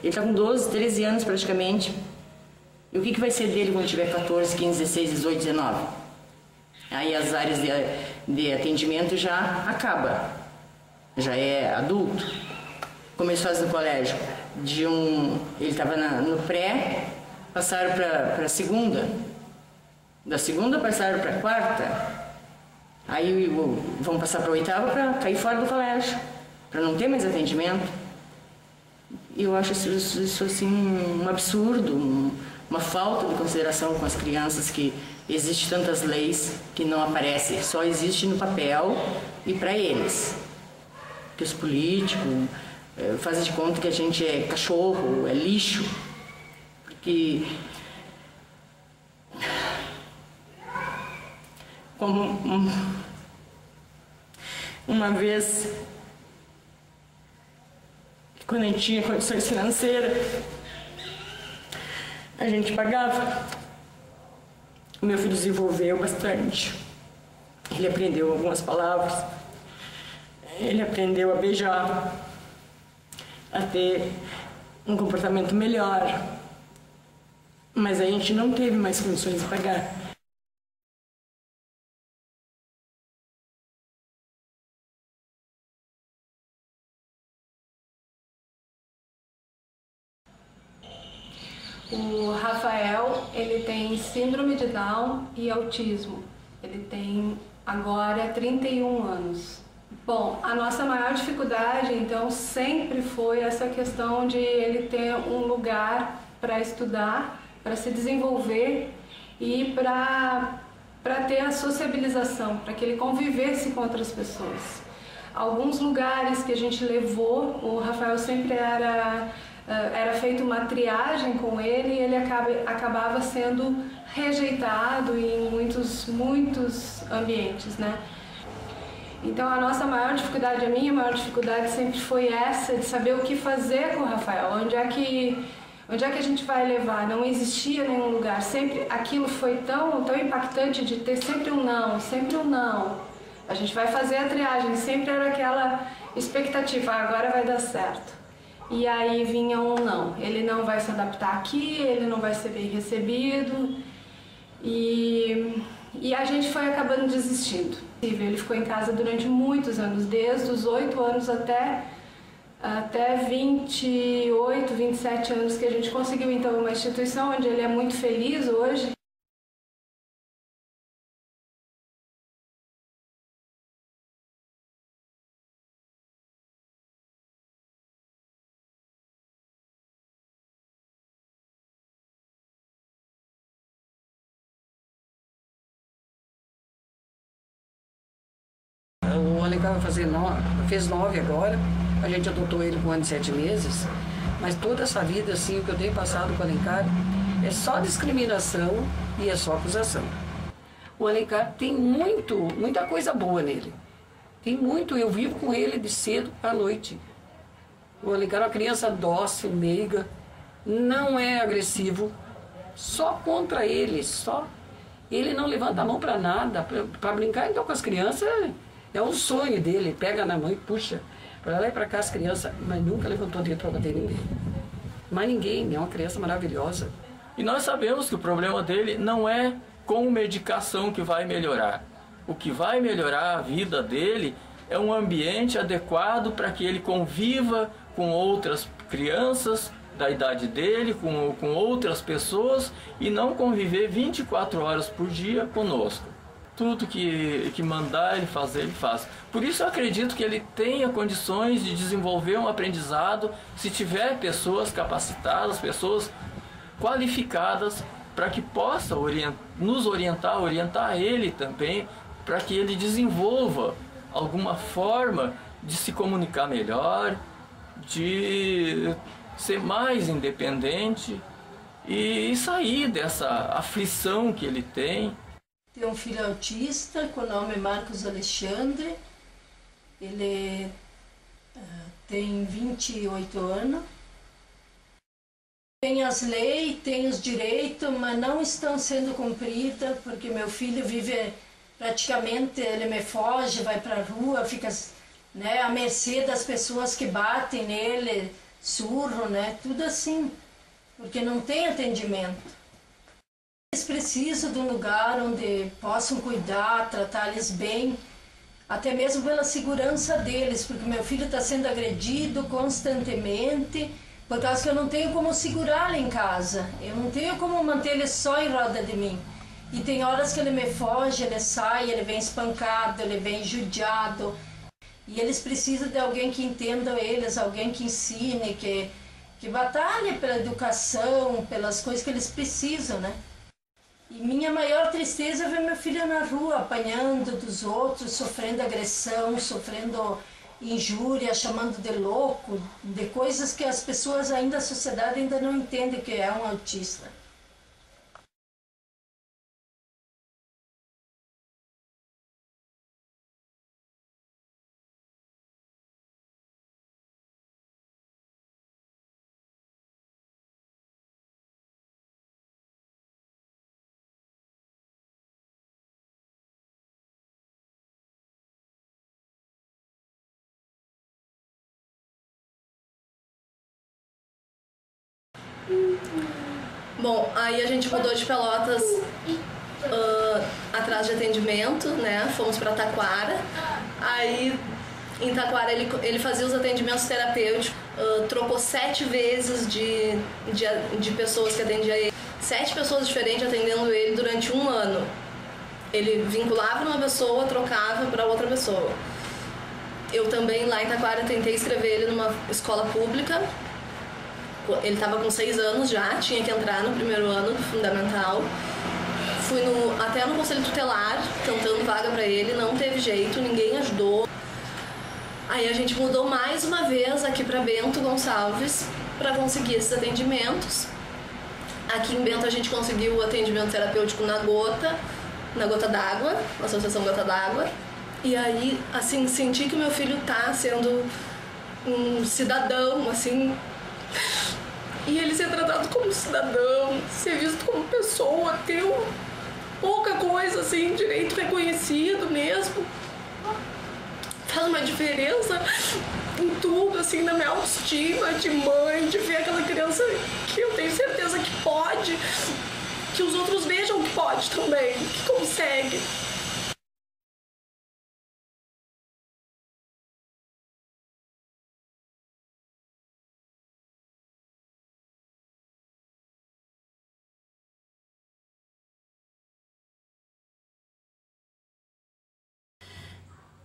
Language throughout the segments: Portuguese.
Ele está com 12, 13 anos praticamente. E o que vai ser dele quando tiver 14, 15, 16, 18, 19? Aí as áreas de atendimento já acaba. Já é adulto. Começou a fazer no colégio. Ele estava no pré, passaram para a segunda. Da segunda passaram para a quarta. Aí vão passar para a oitava para cair fora do colégio, para não ter mais atendimento. E eu acho isso assim um absurdo, uma falta de consideração com as crianças, que existem tantas leis que não aparecem, só existe no papel e para eles. Que os políticos fazem de conta que a gente é cachorro, é lixo, porque como uma vez, quando a gente tinha condições financeiras, a gente pagava. O meu filho desenvolveu bastante. Ele aprendeu algumas palavras, ele aprendeu a beijar, a ter um comportamento melhor, mas a gente não teve mais condições de pagar. O Rafael, ele tem síndrome de Down e autismo. Ele tem agora 31 anos. Bom, a nossa maior dificuldade, então, sempre foi essa questão de ele ter um lugar para estudar, para se desenvolver e para ter a sociabilização, para que ele convivesse com outras pessoas. Alguns lugares que a gente levou, o Rafael sempre era feita uma triagem com ele e ele acabava sendo rejeitado em muitos ambientes, né? Então a nossa maior dificuldade, a minha maior dificuldade sempre foi essa, de saber o que fazer com o Rafael, onde é que a gente vai levar. Não existia nenhum lugar, sempre aquilo foi tão impactante de ter sempre um não, sempre um não. A gente vai fazer a triagem, sempre era aquela expectativa, agora vai dar certo. E aí vinha um não, ele não vai se adaptar aqui, ele não vai ser bem recebido, e a gente foi acabando desistindo. Ele ficou em casa durante muitos anos, desde os 8 anos até 28, 27 anos, que a gente conseguiu então uma instituição onde ele é muito feliz hoje. O Alencar fez 9 agora, a gente adotou ele com 1 ano e 7 meses, mas toda essa vida, assim, o que eu tenho passado com o Alencar é só discriminação e é só acusação. O Alencar tem muita coisa boa nele, tem muito, eu vivo com ele de cedo à noite. O Alencar é uma criança dócil, meiga, não é agressivo, só contra ele, só. Ele não levanta a mão para nada, para brincar então com as crianças. É um sonho dele, pega na mão e puxa para lá e para cá as crianças, mas nunca levantou dedo para bater ninguém. Mas ninguém, é uma criança maravilhosa. E nós sabemos que o problema dele não é com medicação que vai melhorar. O que vai melhorar a vida dele é um ambiente adequado para que ele conviva com outras crianças da idade dele, com outras pessoas, e não conviver 24 horas por dia conosco. Tudo que mandar ele fazer, ele faz. Por isso eu acredito que ele tenha condições de desenvolver um aprendizado se tiver pessoas capacitadas, pessoas qualificadas, para que possa nos orientar ele também, para que ele desenvolva alguma forma de se comunicar melhor, de ser mais independente e sair dessa aflição que ele tem. Tenho um filho autista, com o nome Marcos Alexandre. Ele tem 28 anos. Tem as leis, tem os direitos, mas não estão sendo cumpridas, porque meu filho vive praticamente, ele me foge, vai para a rua, fica, né, à mercê das pessoas que batem nele, surro, né? Tudo assim, porque não tem atendimento. Eles precisam de um lugar onde possam cuidar, tratar eles bem, até mesmo pela segurança deles, porque meu filho está sendo agredido constantemente, por causa que eu não tenho como segurá-lo em casa, eu não tenho como manter ele só em roda de mim. E tem horas que ele me foge, ele sai, ele vem espancado, ele vem judiado. E eles precisam de alguém que entenda eles, alguém que ensine, que batalhe pela educação, pelas coisas que eles precisam, né? E minha maior tristeza é ver meu filho na rua, apanhando dos outros, sofrendo agressão, sofrendo injúria, chamando de louco, de coisas que as pessoas ainda, a sociedade ainda não entende que é um autista. Bom, aí a gente mudou de Pelotas atrás de atendimento, né? Fomos para Taquara. Aí em Taquara ele fazia os atendimentos terapêuticos, trocou 7 vezes de pessoas que atendiam ele. 7 pessoas diferentes atendendo ele durante 1 ano. Ele vinculava uma pessoa, trocava para outra pessoa. Eu também lá em Taquara tentei inscrever ele numa escola pública. Ele estava com 6 anos já, tinha que entrar no primeiro ano do fundamental. Fui até no conselho tutelar, tentando vaga para ele, não teve jeito, ninguém ajudou. Aí a gente mudou mais uma vez aqui para Bento Gonçalves para conseguir esses atendimentos. Aqui em Bento a gente conseguiu o atendimento terapêutico na Gota d'Água, na Associação Gota d'Água. E aí, assim, senti que o meu filho tá sendo um cidadão, assim. E ele ser tratado como cidadão, ser visto como pessoa, ter pouca coisa, assim, direito reconhecido mesmo. Faz uma diferença em tudo, assim, na minha autoestima de mãe, de ver aquela criança que eu tenho certeza que pode, que os outros vejam que pode também, que consegue.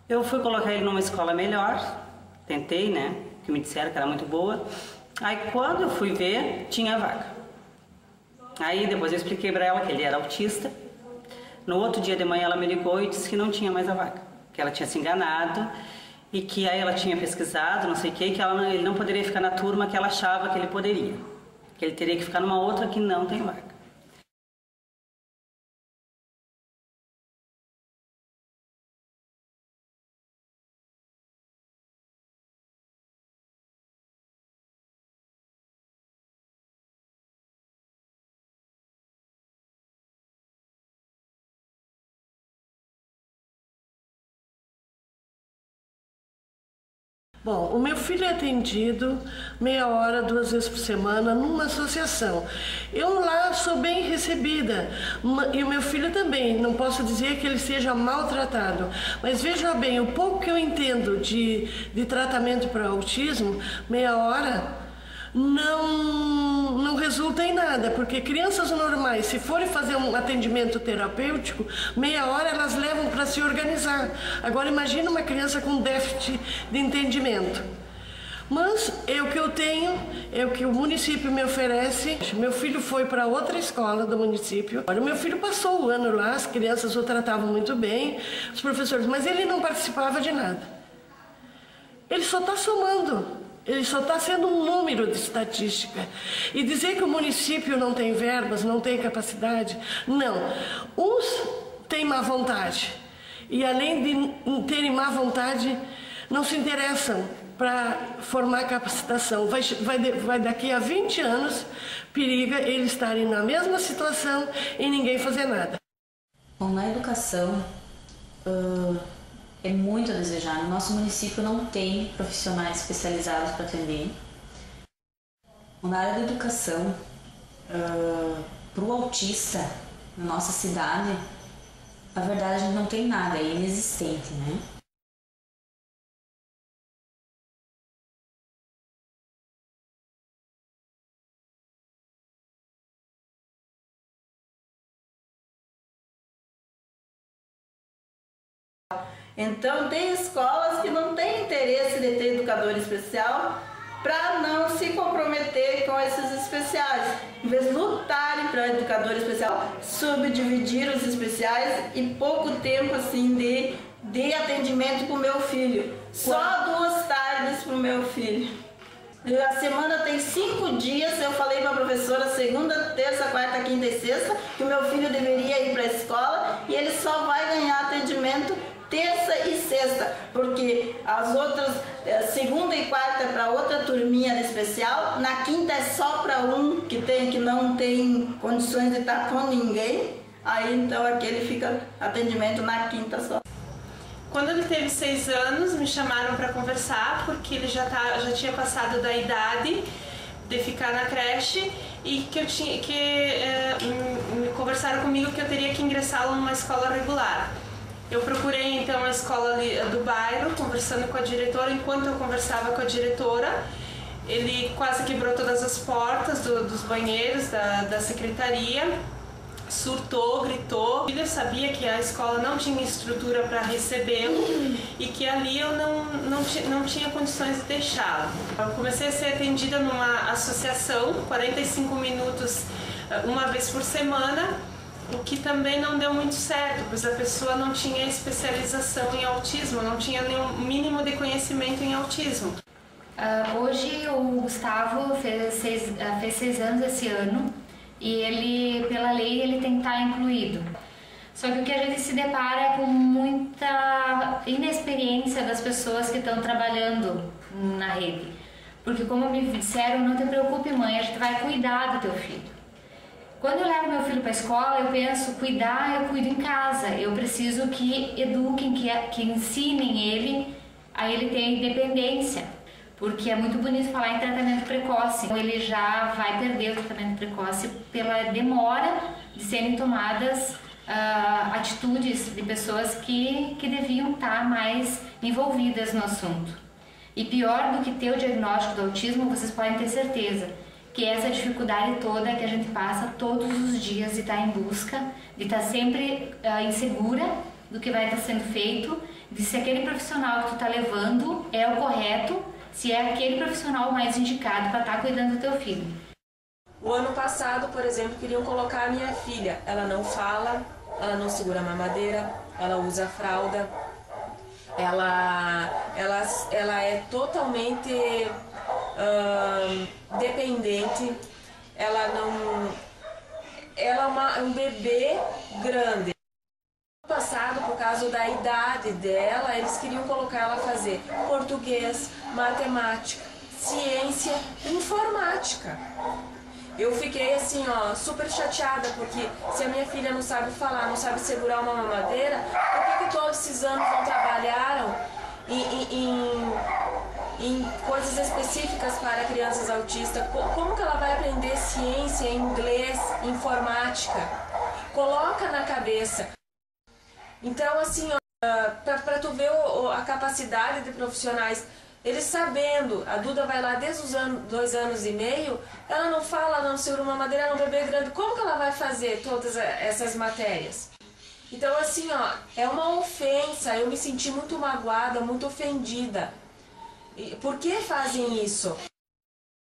Eu fui colocar ele numa escola melhor, tentei, né, que me disseram que era muito boa. Aí quando eu fui ver, tinha vaga. Aí depois eu expliquei para ela que ele era autista. No outro dia de manhã ela me ligou e disse que não tinha mais a vaga, que ela tinha se enganado e que aí ela tinha pesquisado, não sei o que ele não poderia ficar na turma que ela achava que ele poderia, que ele teria que ficar numa outra que não tem vaga. Bom, o meu filho é atendido meia hora, 2 vezes por semana, numa associação. Eu lá sou bem recebida, e o meu filho também, não posso dizer que ele seja maltratado, mas veja bem, o pouco que eu entendo de tratamento para autismo, meia hora, não resulta em nada, porque crianças normais, se forem fazer um atendimento terapêutico, meia hora elas levam para se organizar. Agora imagina uma criança com déficit de entendimento. Mas o que eu tenho, é o que o município me oferece. Meu filho foi para outra escola do município. O meu filho passou o ano lá, as crianças o tratavam muito bem, os professores, mas ele não participava de nada. Ele só está somando. Ele só está sendo um número de estatística. E dizer que o município não tem verbas, não tem capacidade, não. Uns têm má vontade. E além de terem má vontade, não se interessam para formar capacitação. Vai daqui a 20 anos, periga eles estarem na mesma situação e ninguém fazer nada. Bom, na educação, é muito a desejar. No nosso município não tem profissionais especializados para atender. Na área da educação, para o autista na nossa cidade, a verdade não tem nada, é inexistente, né? Então tem escolas que não têm interesse de ter educador especial para não se comprometer com esses especiais. Em vez de lutarem para educador especial, subdividir os especiais e pouco tempo assim de atendimento para o meu filho. Só 2 tardes para o meu filho. A semana tem 5 dias, eu falei para a professora segunda, terça, quarta, quinta e sexta que o meu filho deveria ir para a escola e ele só vai ganhar atendimento terça e sexta, porque as outras, segunda e quarta é para outra turminha de especial, na quinta é só para um que não tem condições de estar com ninguém, aí então aquele fica atendimento na quinta só. Quando ele teve 6 anos, me chamaram para conversar, porque ele já tinha passado da idade de ficar na creche e me conversaram comigo que eu teria que ingressá-lo numa escola regular. Eu procurei então a escola do bairro, conversando com a diretora. Enquanto eu conversava com a diretora, ele quase quebrou todas as portas dos banheiros da secretaria, surtou, gritou. Eu sabia que a escola não tinha estrutura para recebê-lo e que ali eu não tinha condições de deixá-lo. Eu comecei a ser atendida numa associação, 45 minutos uma vez por semana, o que também não deu muito certo, pois a pessoa não tinha especialização em autismo, não tinha nenhum mínimo de conhecimento em autismo. Hoje o Gustavo fez 6 anos esse ano e ele, pela lei, ele tem que estar incluído. Só que o que a gente se depara é com muita inexperiência das pessoas que estão trabalhando na rede. Porque como me disseram, não te preocupe mãe, a gente vai cuidar do teu filho. Quando eu levo meu filho para a escola, eu penso, cuidar, eu cuido em casa. Eu preciso que eduquem, que ensinem ele a ele ter independência. Porque é muito bonito falar em tratamento precoce. Ele já vai perder o tratamento precoce pela demora de serem tomadas atitudes de pessoas que deviam estar mais envolvidas no assunto. E pior do que ter o diagnóstico do autismo, vocês podem ter certeza que essa dificuldade toda que a gente passa todos os dias de estar em busca, de estar sempre insegura do que vai estar sendo feito, de se aquele profissional que tu está levando é o correto, se é aquele profissional mais indicado para estar cuidando do teu filho. O ano passado, por exemplo, queriam colocar a minha filha. Ela não fala, ela não segura a mamadeira, ela usa fralda, ela é totalmente dependente, ela é um bebê grande. No passado, por causa da idade dela, eles queriam colocar ela a fazer português, matemática, ciência, informática. Eu fiquei assim, ó, super chateada, porque se a minha filha não sabe falar, não sabe segurar uma mamadeira, por que todos esses anos não trabalharam em coisas específicas para crianças autistas? Como que ela vai aprender ciência, inglês, informática? Coloca na cabeça. Então, assim, para tu ver a capacidade de profissionais, eles sabendo, a Duda vai lá desde os 2 anos e meio, ela não fala, ela não segura uma madeira, ela é um bebê grande, como que ela vai fazer todas essas matérias? Então, assim, ó, é uma ofensa, eu me senti muito magoada, muito ofendida. Por que fazem isso?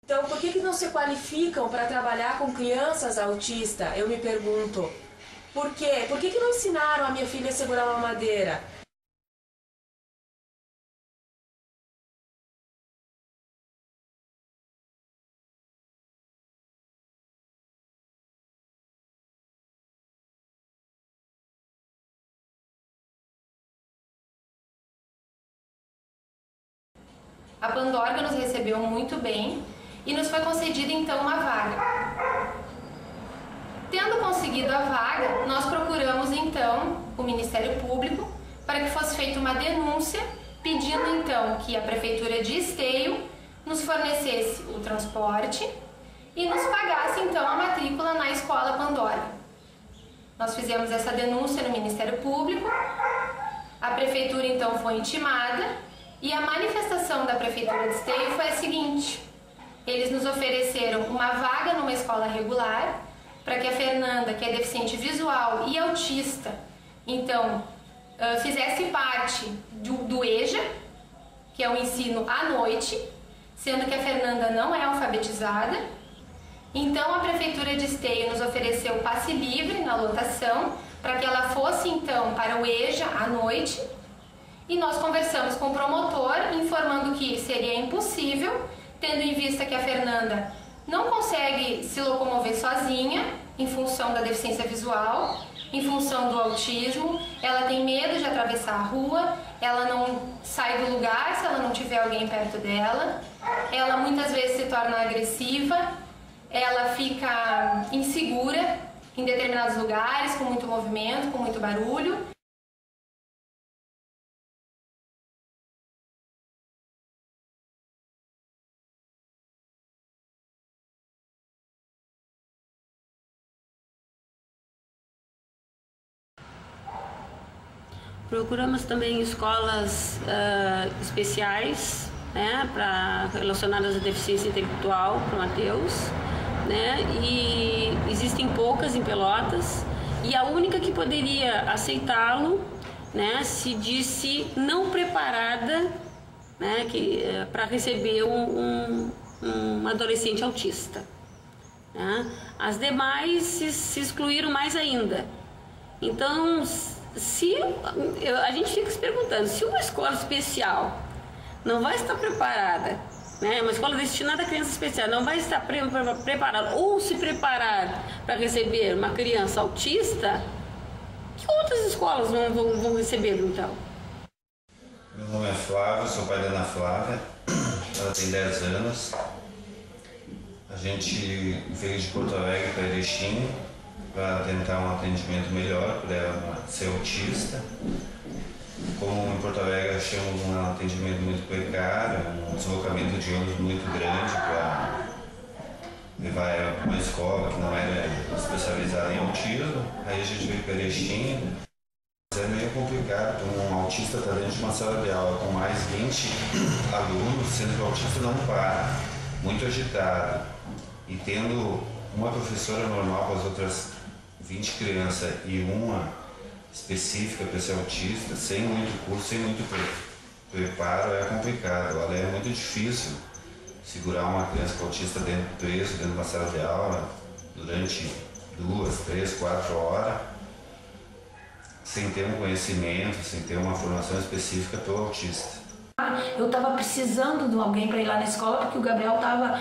Então, por que não se qualificam para trabalhar com crianças autistas? Eu me pergunto. Por quê? Por que não ensinaram a minha filha a segurar uma mamadeira? A Pandorga nos recebeu muito bem e nos foi concedida então uma vaga. Tendo conseguido a vaga, nós procuramos então o Ministério Público para que fosse feita uma denúncia pedindo então que a Prefeitura de Esteio nos fornecesse o transporte e nos pagasse então a matrícula na escola Pandora. Nós fizemos essa denúncia no Ministério Público, a prefeitura então foi intimada e a manifestação da prefeitura de Esteio foi a seguinte: eles nos ofereceram uma vaga numa escola regular para que a Fernanda, que é deficiente visual e autista, então fizesse parte do EJA, que é o ensino à noite, sendo que a Fernanda não é alfabetizada. Então a prefeitura de Esteio nos ofereceu passe livre na lotação para que ela fosse então para o EJA à noite, e nós conversamos com o promotor informando que seria impossível, tendo em vista que a Fernanda não consegue se locomover sozinha em função da deficiência visual, em função do autismo, ela tem medo de atravessar a rua, ela não sai do lugar se ela não tiver alguém perto dela, ela muitas vezes se torna agressiva, ela fica insegura em determinados lugares, com muito movimento, com muito barulho. Procuramos também escolas especiais, né, relacionadas à deficiência intelectual para o Matheus, né, e existem poucas em Pelotas, e a única que poderia aceitá-lo, né, se disse não preparada, né, para receber um adolescente autista, né. As demais se excluíram mais ainda. Então, a gente fica se perguntando, se uma escola especial não vai estar preparada, né, uma escola destinada a criança especial não vai estar preparada ou se preparar para receber uma criança autista, que outras escolas vão recebê-lo então? Meu nome é Flávio, sou pai da Ana Flávia, ela tem 10 anos. A gente veio de Porto Alegre para Erechim para tentar um atendimento melhor para ela ser autista. Como em Porto Alegre achamos um atendimento muito precário, um deslocamento de ônibus muito grande para levar ela para uma escola que não era especializada em autismo, aí a gente veio para Erechim. É meio complicado, um autista está dentro de uma sala de aula com mais 20 alunos, sendo que o autista não para, muito agitado, e tendo uma professora normal para as outras 20 crianças e uma específica para ser autista, sem muito curso, sem muito preparo, é complicado. Olha, é muito difícil segurar uma criança autista preso dentro de uma sala de aula durante 2, 3, 4 horas, sem ter um conhecimento, sem ter uma formação específica para o autista. Eu estava precisando de alguém para ir lá na escola porque o Gabriel estava...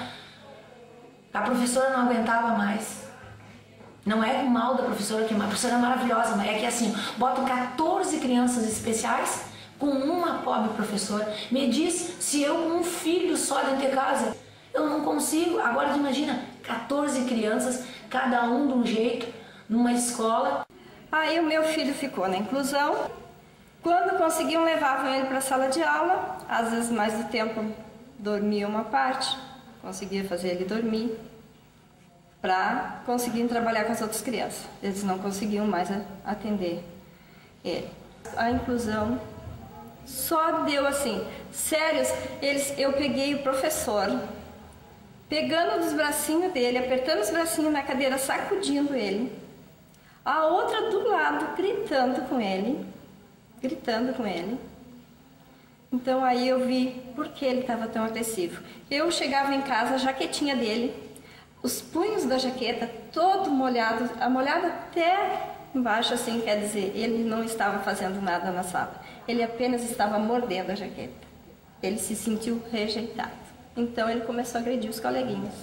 A professora não aguentava mais. Não é o mal da professora, que a professora é maravilhosa, mas é que assim, botam 14 crianças especiais com uma pobre professora. Me diz se eu com um filho só dentro de casa, eu não consigo. Agora imagina, 14 crianças, cada um de um jeito, numa escola. Aí o meu filho ficou na inclusão. Quando conseguiam, levavam ele para a sala de aula. Às vezes mais do tempo dormia uma parte, conseguia fazer ele dormir para conseguir trabalhar com as outras crianças. Eles não conseguiam mais atender ele. A inclusão só deu assim, sérios, eu peguei o professor, pegando dos bracinhos dele, apertando os bracinhos na cadeira, sacudindo ele, a outra do lado gritando com ele. Então aí eu vi por que ele estava tão agressivo. Eu chegava em casa, a jaquetinha dele, os punhos da jaqueta todo molhado, molhado até embaixo, assim, quer dizer, ele não estava fazendo nada na sala. Ele apenas estava mordendo a jaqueta. Ele se sentiu rejeitado. Então ele começou a agredir os coleguinhas.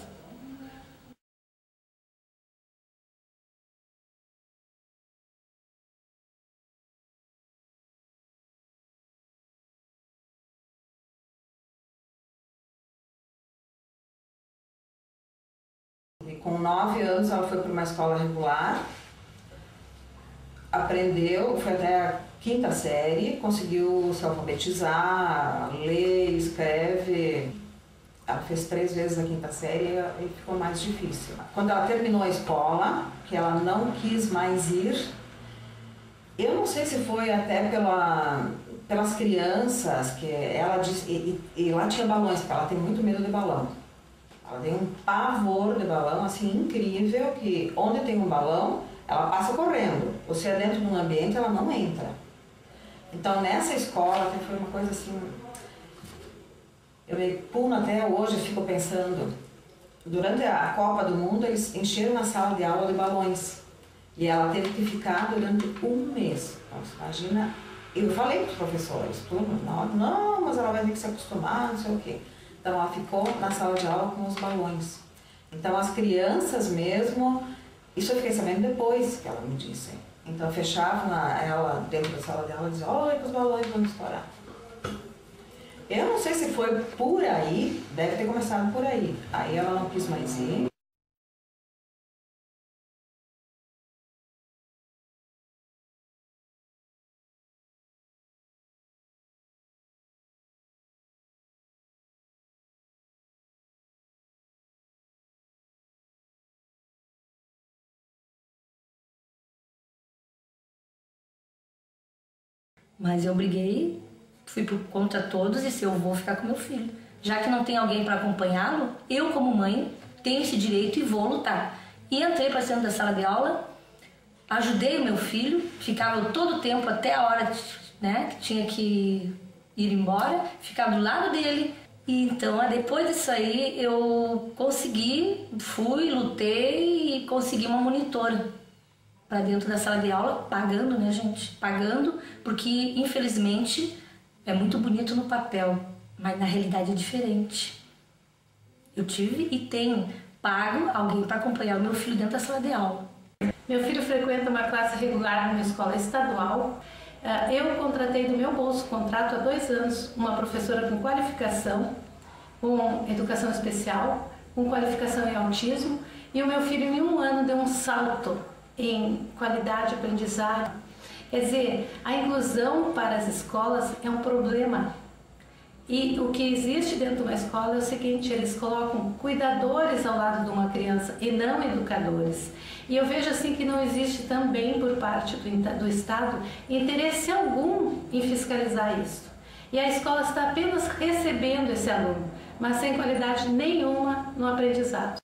Com 9 anos ela foi para uma escola regular, aprendeu, foi até a 5ª série, conseguiu se alfabetizar, ler, escreve. Ela fez 3 vezes a 5ª série e ficou mais difícil. Quando ela terminou a escola, que ela não quis mais ir, eu não sei se foi até pelas crianças, que ela disse, e lá tinha balões, porque ela tem muito medo de balão. Ela tem um pavor de balão, assim, incrível, que onde tem um balão, ela passa correndo. Você é dentro de um ambiente, ela não entra. Então, nessa escola, que foi uma coisa assim... Eu me pulo até hoje e fico pensando, durante a Copa do Mundo, eles encheram a sala de aula de balões. E ela teve que ficar durante 1 mês. Então, imagina, eu falei para os professores, não, mas ela vai ter que se acostumar, não sei o quê. Então, ela ficou na sala de aula com os balões. Então, as crianças mesmo, isso eu fiquei sabendo depois que ela me disse. Então, fechavam ela dentro da sala de aula e diziam, olha que os balões vão estourar. Eu não sei se foi por aí, deve ter começado por aí. Aí ela não quis mais ir. Mas eu briguei, fui contra todos e disse, eu vou ficar com meu filho. Já que não tem alguém para acompanhá-lo, eu como mãe tenho esse direito e vou lutar. E entrei para dentro da sala de aula, ajudei o meu filho, ficava todo o tempo até a hora, né, que tinha que ir embora, ficava do lado dele. E então, depois disso aí, eu consegui, fui, lutei e consegui uma monitora para dentro da sala de aula, pagando, né, gente? Pagando, porque infelizmente é muito bonito no papel, mas na realidade é diferente. Eu tive e tenho pago alguém para acompanhar o meu filho dentro da sala de aula. Meu filho frequenta uma classe regular numa escola estadual. Eu contratei do meu bolso contrato há 2 anos uma professora com qualificação, com educação especial, com qualificação em autismo, e o meu filho em 1 ano deu um salto em qualidade de aprendizagem. Quer dizer, a inclusão para as escolas é um problema. E o que existe dentro de uma escola é o seguinte, eles colocam cuidadores ao lado de uma criança e não educadores. E eu vejo assim que não existe também por parte do Estado interesse algum em fiscalizar isso. E a escola está apenas recebendo esse aluno, mas sem qualidade nenhuma no aprendizado.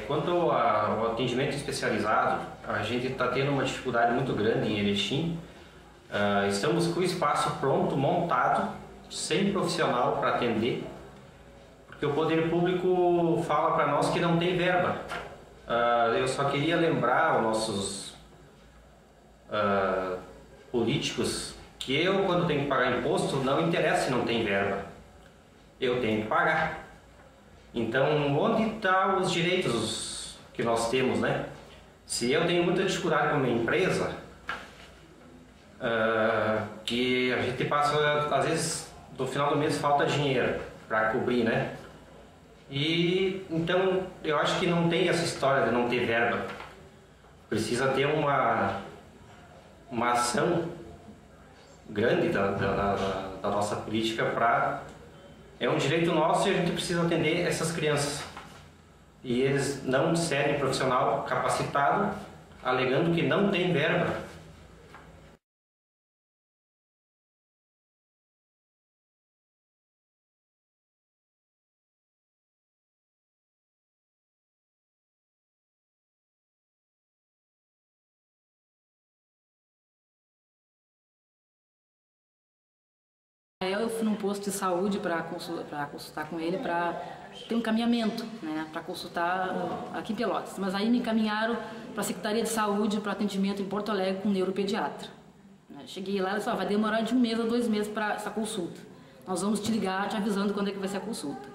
Quanto ao atendimento especializado, a gente está tendo uma dificuldade muito grande em Erechim. Estamos com o espaço pronto, montado, sem profissional para atender, porque o poder público fala para nós que não tem verba. Eu só queria lembrar aos nossos políticos que eu, quando tenho que pagar imposto, não interessa se não tem verba, eu tenho que pagar. Então, onde estão os direitos que nós temos, né? Se eu tenho muita dificuldade com a minha empresa, que a gente passa, às vezes, no final do mês falta dinheiro para cobrir, né? E, então, eu acho que não tem essa história de não ter verba. Precisa ter uma ação grande da nossa política para... É um direito nosso e a gente precisa atender essas crianças. E eles não serem profissional capacitado, alegando que não tem verba. Eu fui num posto de saúde para consultar com ele, para ter um encaminhamento, né, para consultar aqui em Pelotas. Mas aí me encaminharam para a Secretaria de Saúde para atendimento em Porto Alegre com um neuropediatra. Cheguei lá e disse, vai demorar de 1 mês a 2 meses para essa consulta. Nós vamos te ligar, te avisando quando é que vai ser a consulta.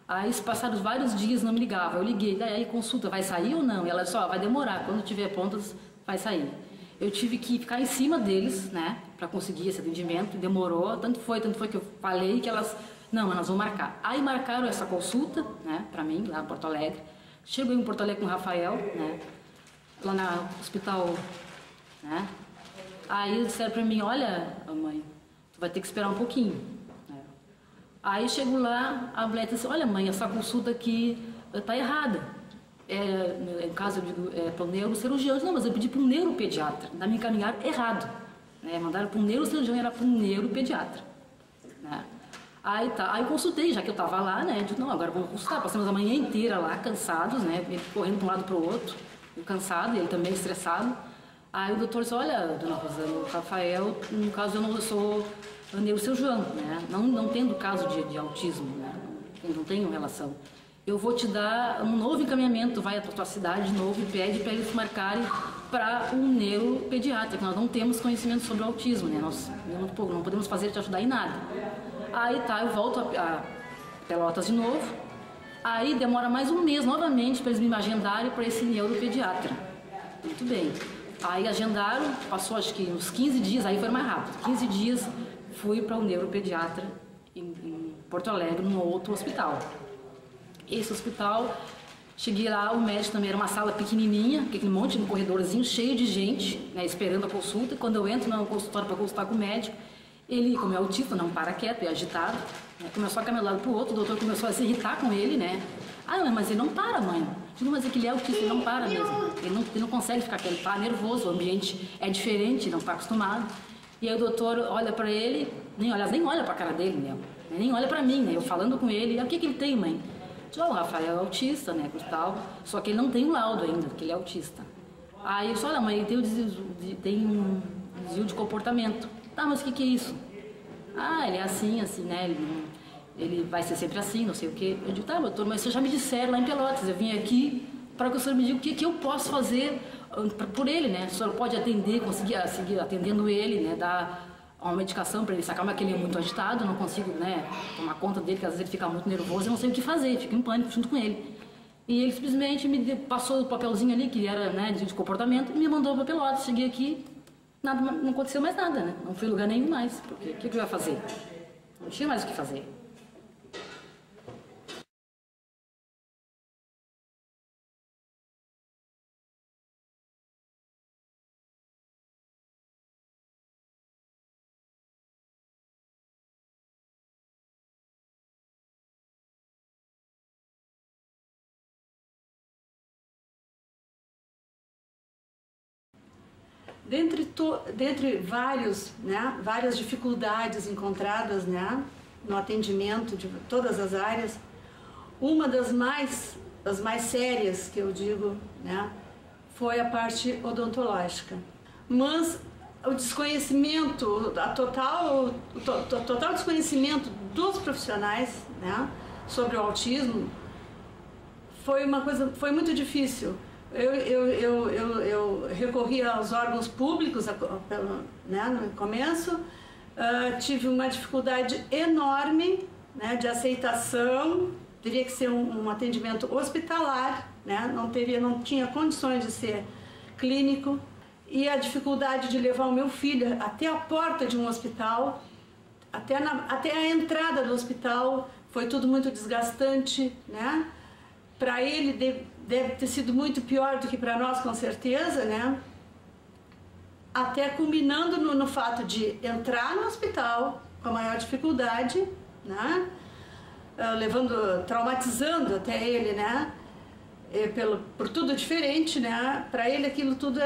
Aí, passados vários dias, não me ligava. Eu liguei, daí consulta, vai sair ou não? E ela disse, vai demorar, quando tiver prontas, vai sair. Eu tive que ficar em cima deles, né, para conseguir esse atendimento, demorou, tanto foi que eu falei que elas Não, mas nós vamos marcar. Aí marcaram essa consulta, né, para mim, lá em Porto Alegre. Chego em Porto Alegre com o Rafael, né, lá no hospital, né. Aí disseram para mim, olha, mãe, tu vai ter que esperar um pouquinho. Aí chego lá, a mulher disse, olha mãe, essa consulta aqui está errada. No caso, eu digo, para o neurocirurgião. Não, mas eu pedi para um neuropediatra. Ainda me encaminharam errado. Né? Mandaram para um neurocirurgião, era para um neuropediatra. Né? Aí tá, aí eu consultei, já que eu estava lá, né? Eu disse, não, agora vamos consultar. Passamos a manhã inteira lá, cansados, né? Ele correndo de um lado para o outro, eu cansado, ele também estressado. Aí o doutor disse, olha, dona Rosana, o Rafael, no caso eu não sou neurocirurgião, né? Não tendo caso de autismo, né? Não tenho relação. Eu vou te dar um novo encaminhamento, vai para a tua cidade de novo e pede para eles marcarem para um neuropediatra, que nós não temos conhecimento sobre o autismo, né? Nós não podemos fazer te ajudar em nada. Aí tá, eu volto a Pelotas de novo, aí demora mais um mês novamente para eles me agendarem para esse neuropediatra. Muito bem. Aí agendaram, passou acho que uns 15 dias, aí foi mais rápido. 15 dias fui para o neuropediatra em Porto Alegre, num outro hospital. Esse hospital, cheguei lá, o médico também era uma sala pequenininha, aquele monte de corredorzinho cheio de gente, né, esperando a consulta. Quando eu entro no consultório para consultar com o médico, ele, como é autista, não para quieto, é agitado, né, começou a caminhar de um lado para o outro, o doutor começou a se irritar com ele, né? Ah, mas ele não para, mãe. Digo, mas é que ele é autista, ele não para mesmo. Ele não consegue ficar quieto, ele está nervoso, o ambiente é diferente, não está acostumado. E aí o doutor olha para ele, nem olha para a cara dele, né? Nem olha para mim, né? Eu falando com ele, o que ele tem, mãe? O Rafael é autista, né, tal, só que ele não tem o laudo ainda, que ele é autista. Aí eu disse, olha mãe, ele tem um desvio de comportamento. Tá, mas o que é isso? Ah, ele é assim, né, ele vai ser sempre assim, não sei o quê. Eu digo, tá, doutor, mas vocês já me disseram lá em Pelotas, eu vim aqui para que o senhor me diga o que eu posso fazer por ele, né? O senhor pode atender, conseguir seguir atendendo ele, né, dar uma medicação para ele sacar, mas que ele é muito agitado, não consigo, né, tomar conta dele, que às vezes ele fica muito nervoso, eu não sei o que fazer, fico em pânico junto com ele. E ele simplesmente me passou o papelzinho ali, que era, né, de comportamento, e me mandou para Pelotas. Cheguei aqui, nada, não aconteceu mais nada, né, não fui lugar nenhum mais, porque o que eu ia fazer? Não tinha mais o que fazer. Dentre várias dificuldades encontradas, né, no atendimento de todas as áreas, uma das mais sérias, que eu digo, né, foi a parte odontológica. Mas o desconhecimento, o total desconhecimento dos profissionais, né, sobre o autismo foi muito difícil. Eu recorri aos órgãos públicos, né, no começo, tive uma dificuldade enorme, né, de aceitação, teria que ser um atendimento hospitalar, né, não tinha condições de ser clínico, e a dificuldade de levar o meu filho até a porta de um hospital, até a entrada do hospital, foi tudo muito desgastante, né? Para ele deve ter sido muito pior do que para nós, com certeza, né? Até culminando no fato de entrar no hospital com a maior dificuldade, né? Traumatizando até ele, né? Por tudo diferente, né? Para ele aquilo tudo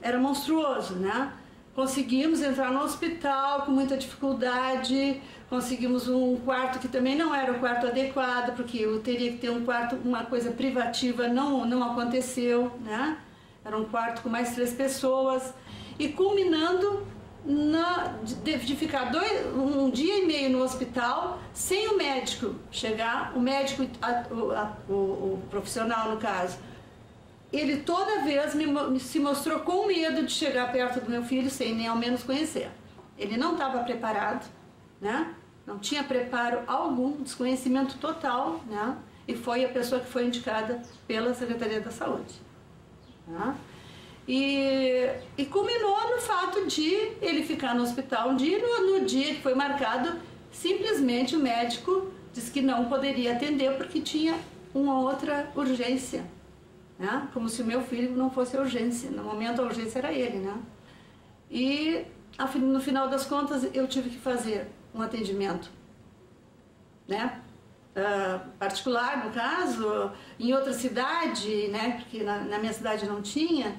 era monstruoso, né? Conseguimos entrar no hospital com muita dificuldade, conseguimos um quarto que também não era o quarto adequado, porque eu teria que ter um quarto, uma coisa privativa, não aconteceu, né? Era um quarto com mais 3 pessoas, e culminando de ficar um dia e meio no hospital, sem o médico chegar, o médico, o profissional no caso, ele toda vez se mostrou com medo de chegar perto do meu filho sem nem ao menos conhecer. Ele não estava preparado, né? Não tinha preparo algum, desconhecimento total, né? E foi a pessoa que foi indicada pela Secretaria da Saúde. Né? E culminou no fato de ele ficar no hospital um dia, no dia que foi marcado, simplesmente o médico disse que não poderia atender porque tinha uma outra urgência, né? Como se o meu filho não fosse urgência, no momento a urgência era ele, né? E no final das contas eu tive que fazer um atendimento, né? Particular, no caso, em outra cidade, né? Porque na minha cidade não tinha,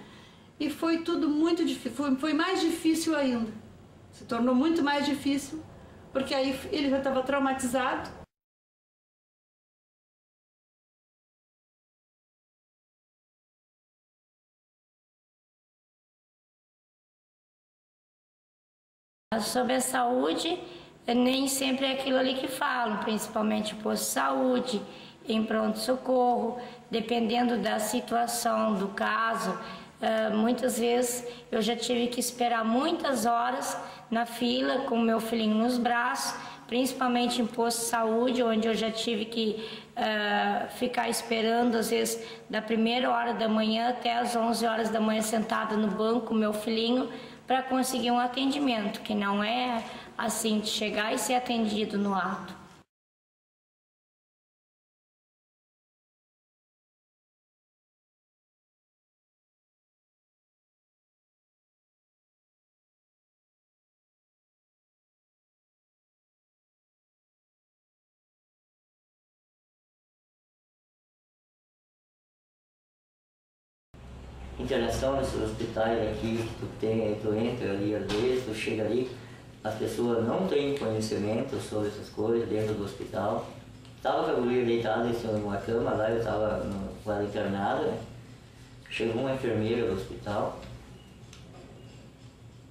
e foi tudo muito difícil, foi mais difícil ainda, se tornou muito mais difícil, porque aí ele já estava traumatizado. Sobre a saúde, nem sempre é aquilo ali que falam, principalmente posto de saúde, em pronto-socorro, dependendo da situação, do caso. Muitas vezes eu já tive que esperar muitas horas na fila com o meu filhinho nos braços, principalmente em posto de saúde, onde eu já tive que ficar esperando, às vezes, da primeira hora da manhã até as 11 horas da manhã, sentada no banco com o meu filhinho, para conseguir um atendimento, que não é assim de chegar e ser atendido no ato. Internação nesses hospitais aqui, tu entra ali, às vezes tu chega ali, as pessoas não têm conhecimento sobre essas coisas dentro do hospital. Estava com a guria deitada em cima de uma cama, lá eu estava com ela internada, né? Chegou uma enfermeira do hospital,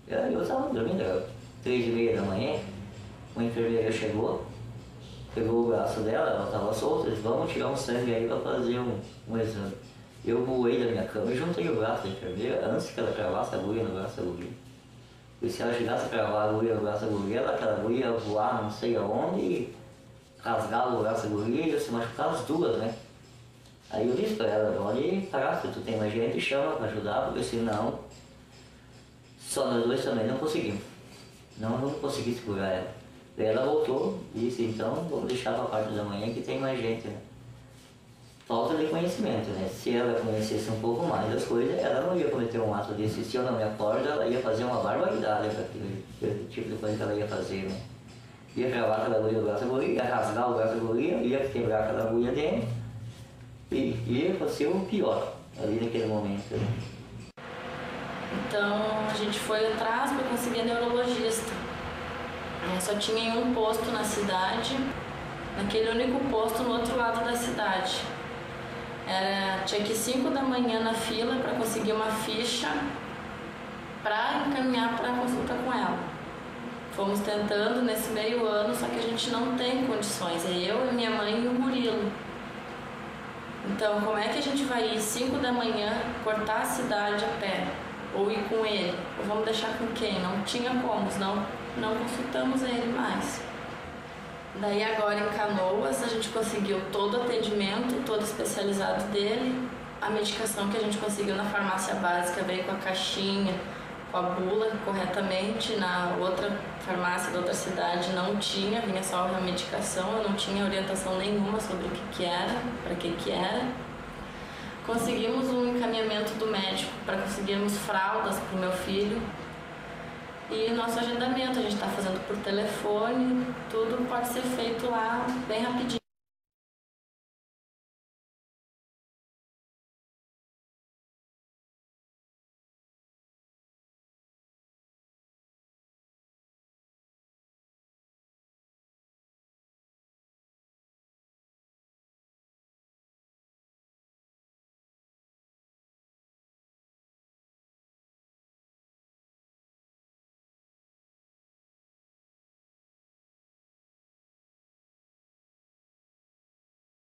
eu estava dormindo, era 3h30 da manhã, uma enfermeira chegou, pegou o braço dela, ela estava solta, disse, vamos tirar um sangue aí para fazer um exame. Eu voei da minha cama e juntei o braço da enfermeira antes que ela cravasse a agulha no braço da guria. E se ela chegasse a cravar a agulha no braço da guria, aquela agulha ia voar não sei aonde e rasgava o braço da guria e ia se machucar as duas, né? Aí eu disse para ela, pode parar, se tu tem mais gente, chama para ajudar, porque senão só nós dois também não conseguimos. Não vamos conseguir segurar ela. Daí ela voltou e disse, então vamos deixar para a parte da manhã que tem mais gente, né? Falta de conhecimento, né? Se ela conhecesse um pouco mais das coisas, ela não ia cometer um ato desse. Se eu não me acordo, ela ia fazer uma barbaridade para aquele tipo de coisa que ela ia fazer, né? Ia cravar aquela agulha do braço da guria, ia rasgar o braço da guria, ia quebrar aquela agulha dentro e ia acontecer o pior ali naquele momento, né? Então a gente foi atrás para conseguir neurologista. Só tinha um posto na cidade, naquele único posto no outro lado da cidade. Tinha que ir 5 da manhã na fila para conseguir uma ficha para encaminhar para consulta com ela. Fomos tentando nesse meio ano, só que a gente não tem condições. É eu, minha mãe e o Murilo. Então, como é que a gente vai ir 5 da manhã, cortar a cidade a pé? Ou ir com ele? Ou vamos deixar com quem? Não tinha como, senão não consultamos ele mais. Daí agora em Canoas a gente conseguiu todo o atendimento, todo especializado dele. A medicação que a gente conseguiu na farmácia básica veio com a caixinha, com a bula corretamente. Na outra farmácia da outra cidade não tinha, vinha só a medicação, eu não tinha orientação nenhuma sobre o que era, para que era. Conseguimos um encaminhamento do médico para conseguirmos fraldas para o meu filho. E nosso agendamento, a gente está fazendo por telefone, tudo pode ser feito lá bem rapidinho.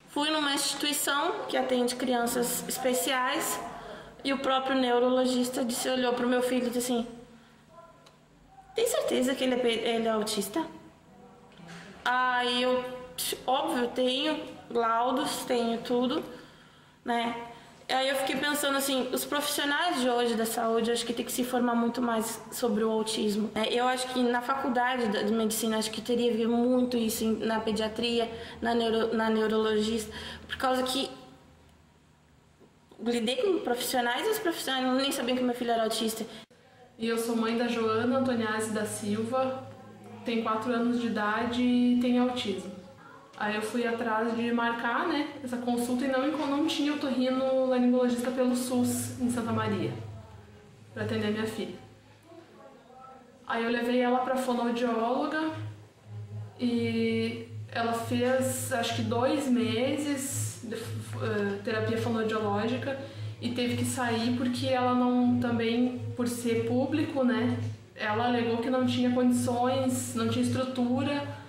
Fui numa instituição que atende crianças especiais e o próprio neurologista olhou para o meu filho e disse assim, tem certeza que ele é autista? Aí eu, óbvio, tenho laudos, tenho tudo, né? Aí eu fiquei pensando assim, os profissionais de hoje da saúde, eu acho que tem que se informar muito mais sobre o autismo. Eu acho que na faculdade de medicina, acho que teria que ver muito isso na pediatria, na neurologista, por causa que lidei com profissionais e os profissionais nem sabiam que meu filho era autista. E eu sou mãe da Joana Antoniazzi da Silva, tem 4 anos de idade e tem autismo. Aí eu fui atrás de marcar, né, essa consulta e não tinha otorrinolaringologista pelo SUS em Santa Maria para atender minha filha. Aí eu levei ela para fonoaudióloga e ela fez acho que 2 meses de terapia fonoaudiológica e teve que sair porque ela não, também por ser público, né, ela alegou que não tinha condições, não tinha estrutura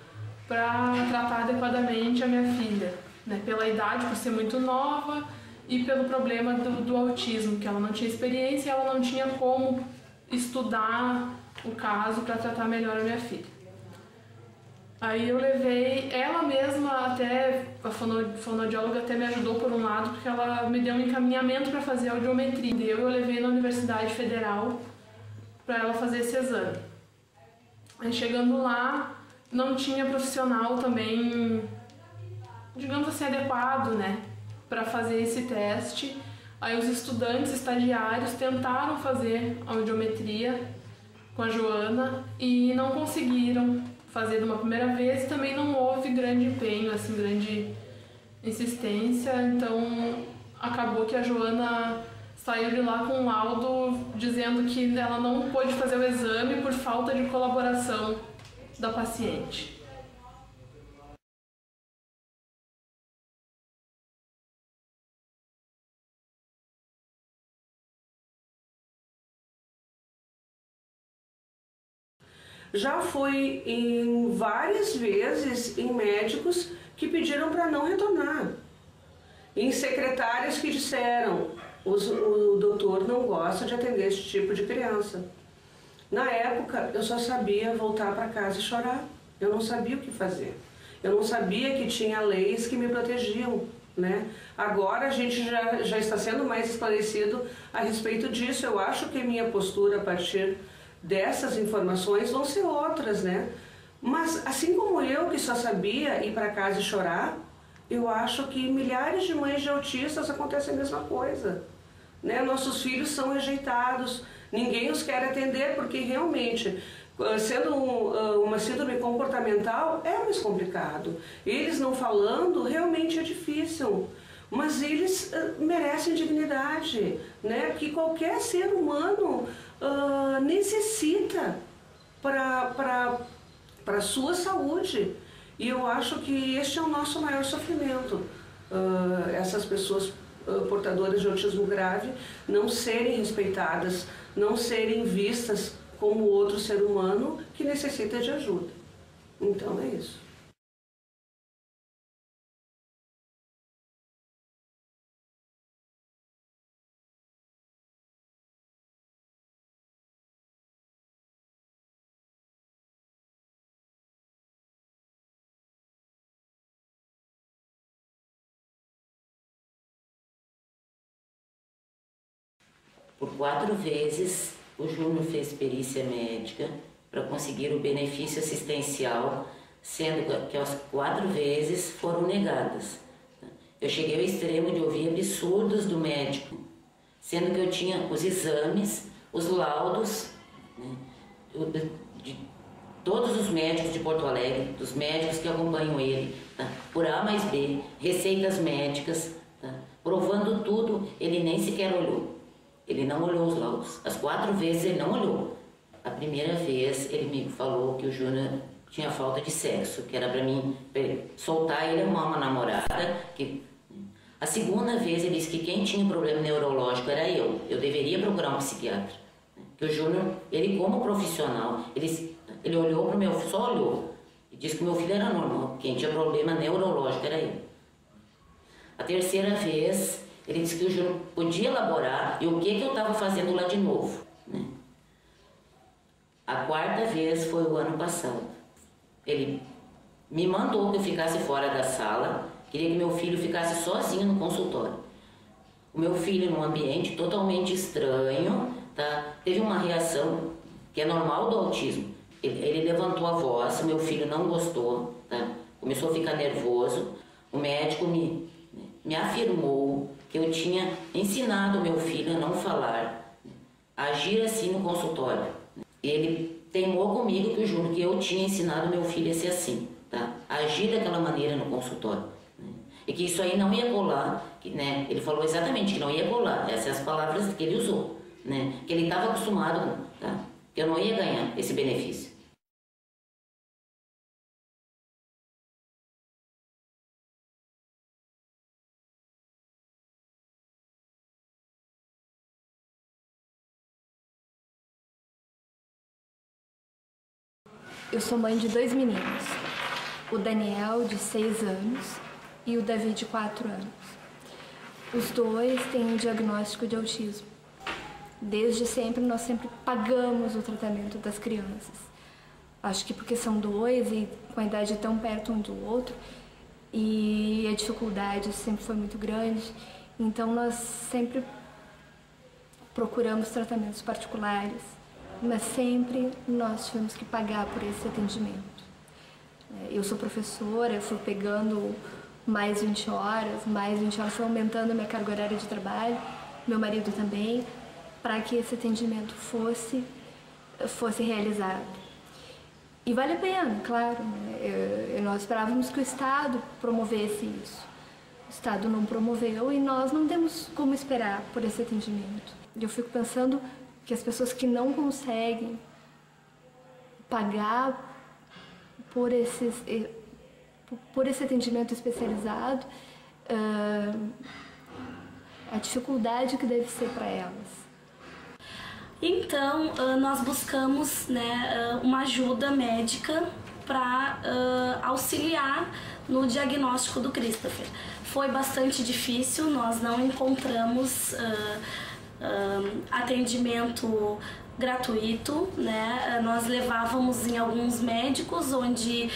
para tratar adequadamente a minha filha, né, pela idade, por ser muito nova e pelo problema do autismo, que ela não tinha experiência e ela não tinha como estudar o caso para tratar melhor a minha filha. Aí eu levei ela mesma até, a fonoaudióloga até me ajudou por um lado, porque ela me deu um encaminhamento para fazer audiometria. Eu levei na Universidade Federal para ela fazer esse exame. Aí chegando lá, não tinha profissional também, digamos assim, adequado, né, para fazer esse teste. Aí os estudantes estagiários tentaram fazer audiometria com a Joana e não conseguiram fazer de uma primeira vez. Também não houve grande empenho, assim, grande insistência, então acabou que a Joana saiu de lá com um laudo dizendo que ela não pôde fazer o exame por falta de colaboração da paciente. Já fui em várias vezes em médicos que pediram para não retornar, em secretárias que disseram o doutor não gosta de atender esse tipo de criança. Na época, eu só sabia voltar para casa e chorar. Eu não sabia o que fazer. Eu não sabia que tinha leis que me protegiam, né? Agora a gente já está sendo mais esclarecido a respeito disso. Eu acho que a minha postura a partir dessas informações vão ser outras, né? Mas assim como eu, que só sabia ir para casa e chorar, eu acho que milhares de mães de autistas acontece a mesma coisa, né? Nossos filhos são rejeitados, ninguém os quer atender porque realmente, sendo uma síndrome comportamental, é mais complicado. Eles não falando realmente é difícil, mas eles merecem dignidade, né? Que qualquer ser humano necessita para a sua saúde. E eu acho que este é o nosso maior sofrimento. Essas pessoas portadoras de autismo grave não serem respeitadas, não serem vistas como outro ser humano que necessita de ajuda. Então é isso. Por 4 vezes, o Júnior fez perícia médica para conseguir o benefício assistencial, sendo que as 4 vezes foram negadas. Eu cheguei ao extremo de ouvir absurdos do médico, sendo que eu tinha os exames, os laudos, né, de todos os médicos de Porto Alegre, dos médicos que acompanham ele, tá, por A mais B, receitas médicas, tá, provando tudo, ele nem sequer olhou. Ele não olhou os laudos. As 4 vezes ele não olhou. A primeira vez ele me falou que o Júnior tinha falta de sexo, que era para mim soltar ele arrumar uma namorada. A segunda vez ele disse que quem tinha problema neurológico era eu. Eu deveria procurar um psiquiatra. Que o Júnior, ele como profissional, ele olhou para o meu, só olhou. E disse que o meu filho era normal. Quem tinha problema neurológico era eu. A terceira vez ele disse que o Júnior podia elaborar e o que eu estava fazendo lá de novo, né? A 4ª vez foi o ano passado. Ele me mandou que eu ficasse fora da sala, queria que meu filho ficasse sozinho no consultório. O meu filho, num ambiente totalmente estranho, tá? Teve uma reação que é normal do autismo. Ele levantou a voz, meu filho não gostou, tá? Começou a ficar nervoso. O médico me afirmou que eu tinha ensinado meu filho a não falar, a agir assim no consultório. Ele teimou comigo, que eu juro que eu tinha ensinado meu filho a ser assim, tá? A agir daquela maneira no consultório. E que isso aí não ia colar, né? Ele falou exatamente que não ia colar, essas são as palavras que ele usou, né? Que ele estava acostumado com, tá? Que eu não ia ganhar esse benefício. Eu sou mãe de 2 meninos, o Daniel, de 6 anos, e o Davi, de 4 anos. Os dois têm um diagnóstico de autismo. Desde sempre, nós sempre pagamos o tratamento das crianças. Acho que porque são 2 e com a idade tão perto um do outro, e a dificuldade sempre foi muito grande, então nós sempre procuramos tratamentos particulares, mas sempre nós tivemos que pagar por esse atendimento. Eu sou professora, eu fui pegando mais 20 horas, foi aumentando a minha carga horária de trabalho, meu marido também, para que esse atendimento fosse realizado. E vale a pena, claro, né? Nós esperávamos que o Estado promovesse isso. O Estado não promoveu e nós não temos como esperar por esse atendimento. Eu fico pensando que as pessoas que não conseguem pagar por esse atendimento especializado, a dificuldade que deve ser para elas. Então, nós buscamos, né, uma ajuda médica para auxiliar no diagnóstico do Christopher. Foi bastante difícil, nós não encontramos atendimento gratuito, né? Nós levávamos em alguns médicos onde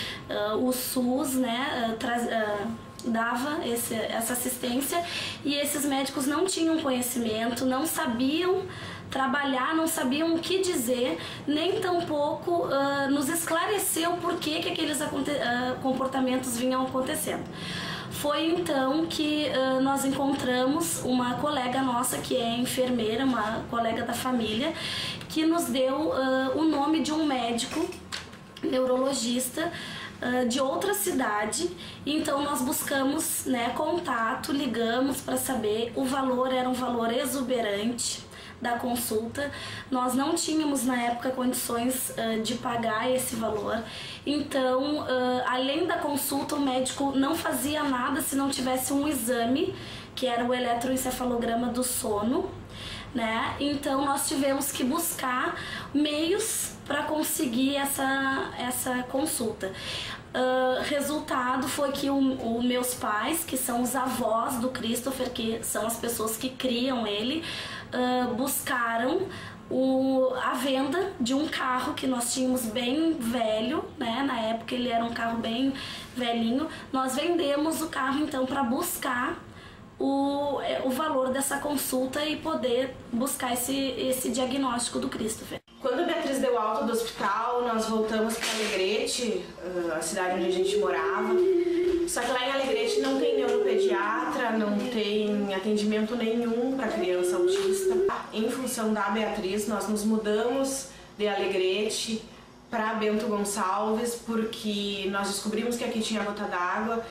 o SUS, né, dava essa assistência, e esses médicos não tinham conhecimento, não sabiam trabalhar, não sabiam o que dizer, nem tampouco nos esclareceu por que aqueles comportamentos vinham acontecendo. Foi então que nós encontramos uma colega nossa que é enfermeira, uma colega da família, que nos deu o nome de um médico neurologista de outra cidade. Então nós buscamos, né, contato, ligamos para saber. O valor era um valor exuberante da consulta. Nós não tínhamos na época condições de pagar esse valor. Então, além da consulta, o médico não fazia nada se não tivesse um exame, que era o eletroencefalograma do sono, né? Então nós tivemos que buscar meios para conseguir essa consulta. Resultado foi que os meus pais, que são os avós do Christopher, que são as pessoas que criam ele, buscaram a venda de um carro que nós tínhamos bem velho, né? Na época ele era um carro bem velhinho. Nós vendemos o carro então para buscar o valor dessa consulta e poder buscar esse diagnóstico do Christopher. Quando a Beatriz deu alta do hospital, nós voltamos para Alegrete, a cidade onde a gente morava. Só que lá em Alegrete não tem neuropediatra, não tem atendimento nenhum para criança autista. Em função da Beatriz, nós nos mudamos de Alegrete para Bento Gonçalves, porque nós descobrimos que aqui tinha gota d'água.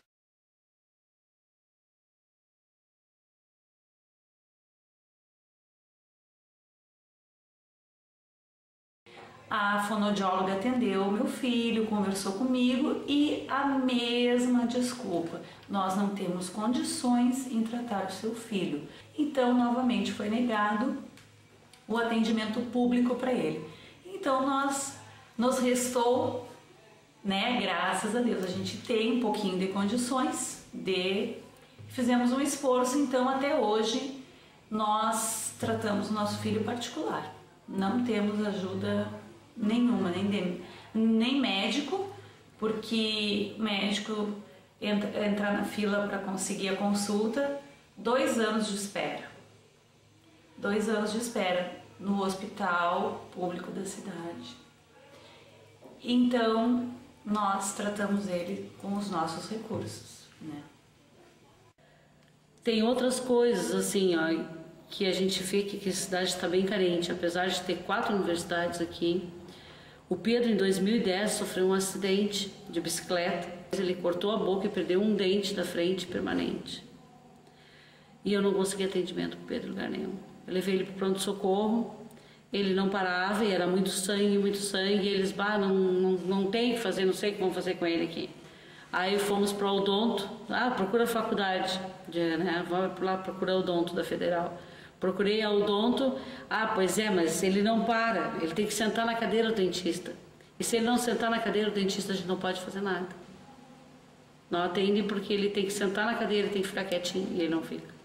A fonoaudióloga atendeu o meu filho, conversou comigo e a mesma desculpa: nós não temos condições em tratar do seu filho. Então, novamente foi negado o atendimento público para ele. Então, nos restou, né, graças a Deus, a gente tem um pouquinho de condições, fizemos um esforço, então até hoje nós tratamos o nosso filho particular. Não temos ajuda nenhuma, nem médico, porque médico entrar na fila para conseguir a consulta, 2 anos de espera. 2 anos de espera no hospital público da cidade. Então, nós tratamos ele com os nossos recursos, né? Tem outras coisas, assim, ó, que a gente vê que a cidade está bem carente, apesar de ter 4 universidades aqui. O Pedro, em 2010, sofreu um acidente de bicicleta. Ele cortou a boca e perdeu um dente da frente permanente. E eu não consegui atendimento para o Pedro em lugar nenhum. Eu levei ele para o pronto-socorro, ele não parava e era muito sangue, e eles, não tem o que fazer, não sei o que vão fazer com ele aqui. Aí fomos para o odonto, procura a faculdade, vamos lá procurar o odonto da Federal. Procurei a odonto, pois é, mas ele não para, ele tem que sentar na cadeira do dentista. E se ele não sentar na cadeira do dentista, a gente não pode fazer nada. Não atende porque ele tem que sentar na cadeira, tem que ficar quietinho, e ele não fica.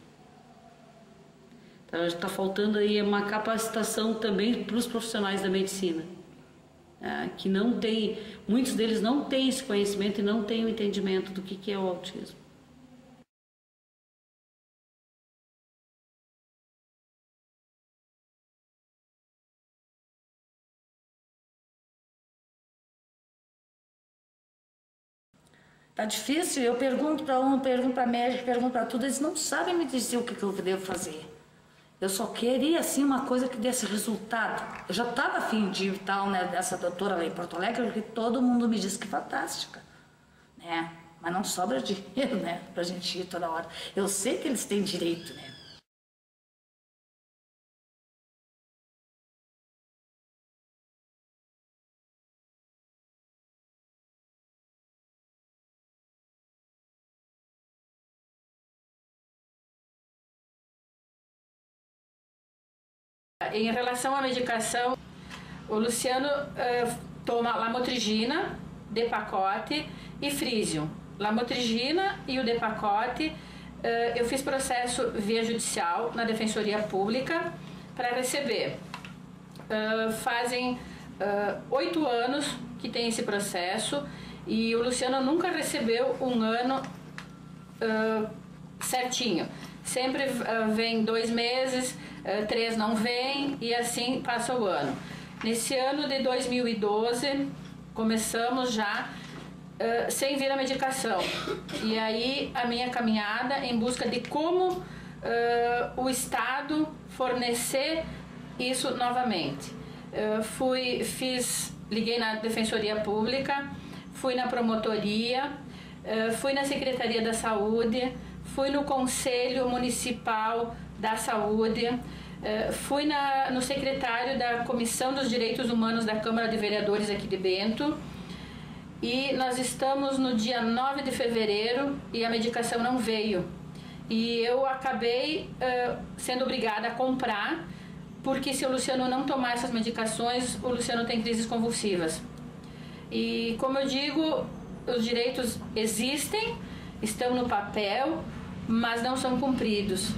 Então está faltando aí uma capacitação também para os profissionais da medicina. Que não tem, muitos deles não têm esse conhecimento e não têm o entendimento do que é o autismo. Tá difícil, eu pergunto para um, pergunto para médico, pergunto para tudo, eles não sabem me dizer o que eu devo fazer. Eu só queria, assim, uma coisa que desse resultado. Eu já estava afim de ir tal, né, dessa doutora lá em Porto Alegre, porque todo mundo me diz que é fantástica, né? Mas não sobra dinheiro, né, pra gente ir toda hora. Eu sei que eles têm direito, né? Em relação à medicação, o Luciano toma lamotrigina, Depakote e Frisium. Lamotrigina e o Depakote, eu fiz processo via judicial na Defensoria Pública para receber. Fazem 8 anos que tem esse processo e o Luciano nunca recebeu um ano certinho. Sempre vem 2 meses, 3 não vem e assim passa o ano. Nesse ano de 2012, começamos já sem vir a medicação. E aí a minha caminhada em busca de como o Estado fornecer isso novamente. Liguei na Defensoria Pública, fui na Promotoria, fui na Secretaria da Saúde, fui no Conselho Municipal da Saúde, fui no secretário da Comissão dos Direitos Humanos da Câmara de Vereadores aqui de Bento e nós estamos no dia 9 de fevereiro e a medicação não veio. E eu acabei sendo obrigada a comprar, porque se o Luciano não tomar essas medicações, o Luciano tem crises convulsivas. E como eu digo, os direitos existem, estão no papel, mas não são cumpridos.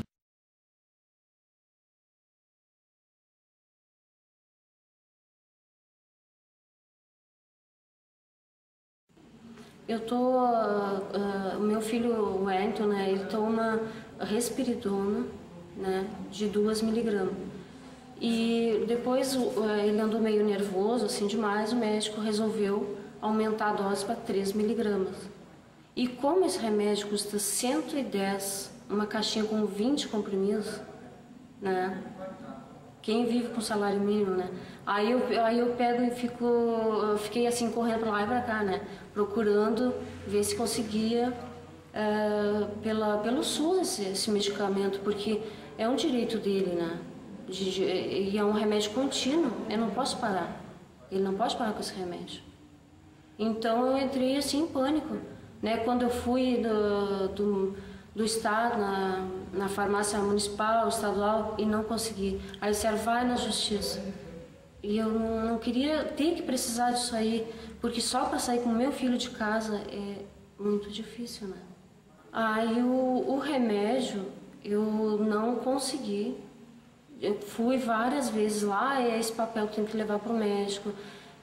O meu filho, o Wellington, né, ele toma Risperidona, né, de 2 miligramas. E depois ele andou meio nervoso, assim, demais, o médico resolveu aumentar a dose para 3 miligramas. E como esse remédio custa 110, uma caixinha com 20 comprimidos, né? Quem vive com salário mínimo, né? Aí eu pego e fiquei assim correndo para lá e para cá, né? Procurando ver se conseguia pelo SUS esse medicamento, porque é um direito dele, né? E é um remédio contínuo, eu não posso parar. Ele não pode parar com esse remédio. Então eu entrei assim em pânico, né? Quando eu fui do estado, na farmácia municipal, estadual, e não consegui. Aí disseram, vai na justiça. E eu não queria ter que precisar disso aí, porque só para sair com o meu filho de casa é muito difícil, né? Aí o remédio eu não consegui. Eu fui várias vezes lá, é esse papel que tem que levar para o médico.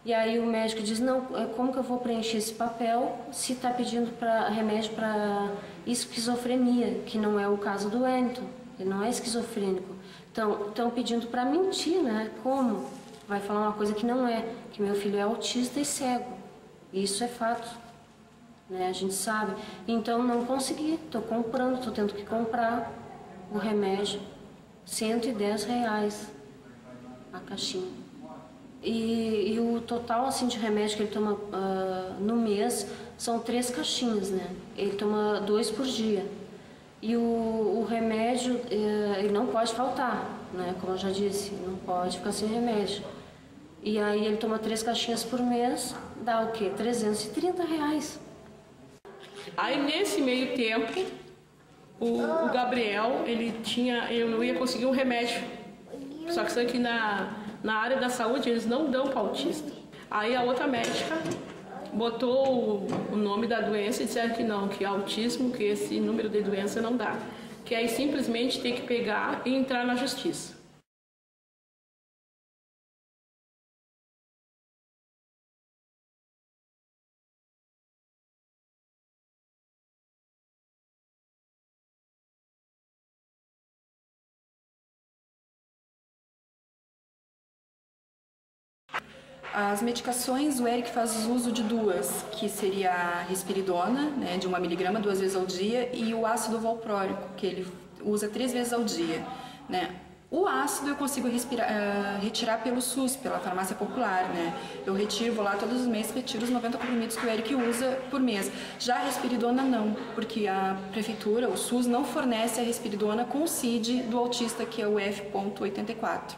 E aí o médico diz, não, como que eu vou preencher esse papel se está pedindo remédio para esquizofrenia, que não é o caso do Wellington. ele não é esquizofrênico. Então, estão pedindo para mentir, né? Como? Vai falar uma coisa que não é, que meu filho é autista e cego. Isso é fato, né? A gente sabe. Então, não consegui, estou comprando, estou tendo que comprar o remédio, R$110 a caixinha. E o total assim, de remédio que ele toma no mês são 3 caixinhas, né? Ele toma 2 por dia. E o remédio, ele não pode faltar, né? Como eu já disse, não pode ficar sem remédio. E aí ele toma 3 caixinhas por mês, dá o quê? R$330. Aí nesse meio tempo, o Gabriel, eu não ia conseguir um remédio. Só que isso aqui na área da saúde eles não dão para autista. Aí a outra médica botou o nome da doença e disseram que não, que é autismo, que esse número de doença não dá. Que aí simplesmente tem que pegar e entrar na justiça. As medicações, o Eric faz uso de 2, que seria a risperidona, né, de 1 miligrama 2 vezes ao dia, e o ácido valproico, que ele usa 3 vezes ao dia, né. O ácido eu consigo retirar pelo SUS, pela farmácia popular, né. Eu retiro, vou lá todos os meses, retiro os 90 comprimidos que o Eric usa por mês. Já a risperidona não, porque a prefeitura, o SUS, não fornece a risperidona com o CID do autista, que é o F.84.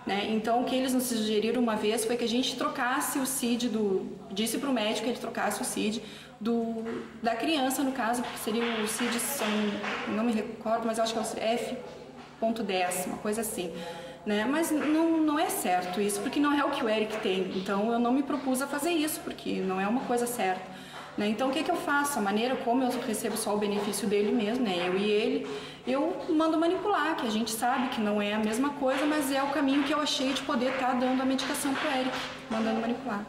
Né? Então, o que eles nos sugeriram uma vez foi que a gente trocasse o CID disse para o médico que ele trocasse o CID da criança, no caso, que seria o CID, não me recordo, mas eu acho que é o F.10, uma coisa assim. Né? Mas não é certo isso, porque não é o que o Eric tem. Então, eu não me propus a fazer isso, porque não é uma coisa certa. Né? Então, o que eu faço? A maneira como eu recebo só o benefício dele mesmo, né? Eu e ele, eu mando manipular, que a gente sabe que não é a mesma coisa, mas é o caminho que eu achei de poder estar dando a medicação para o Eric, mandando manipular.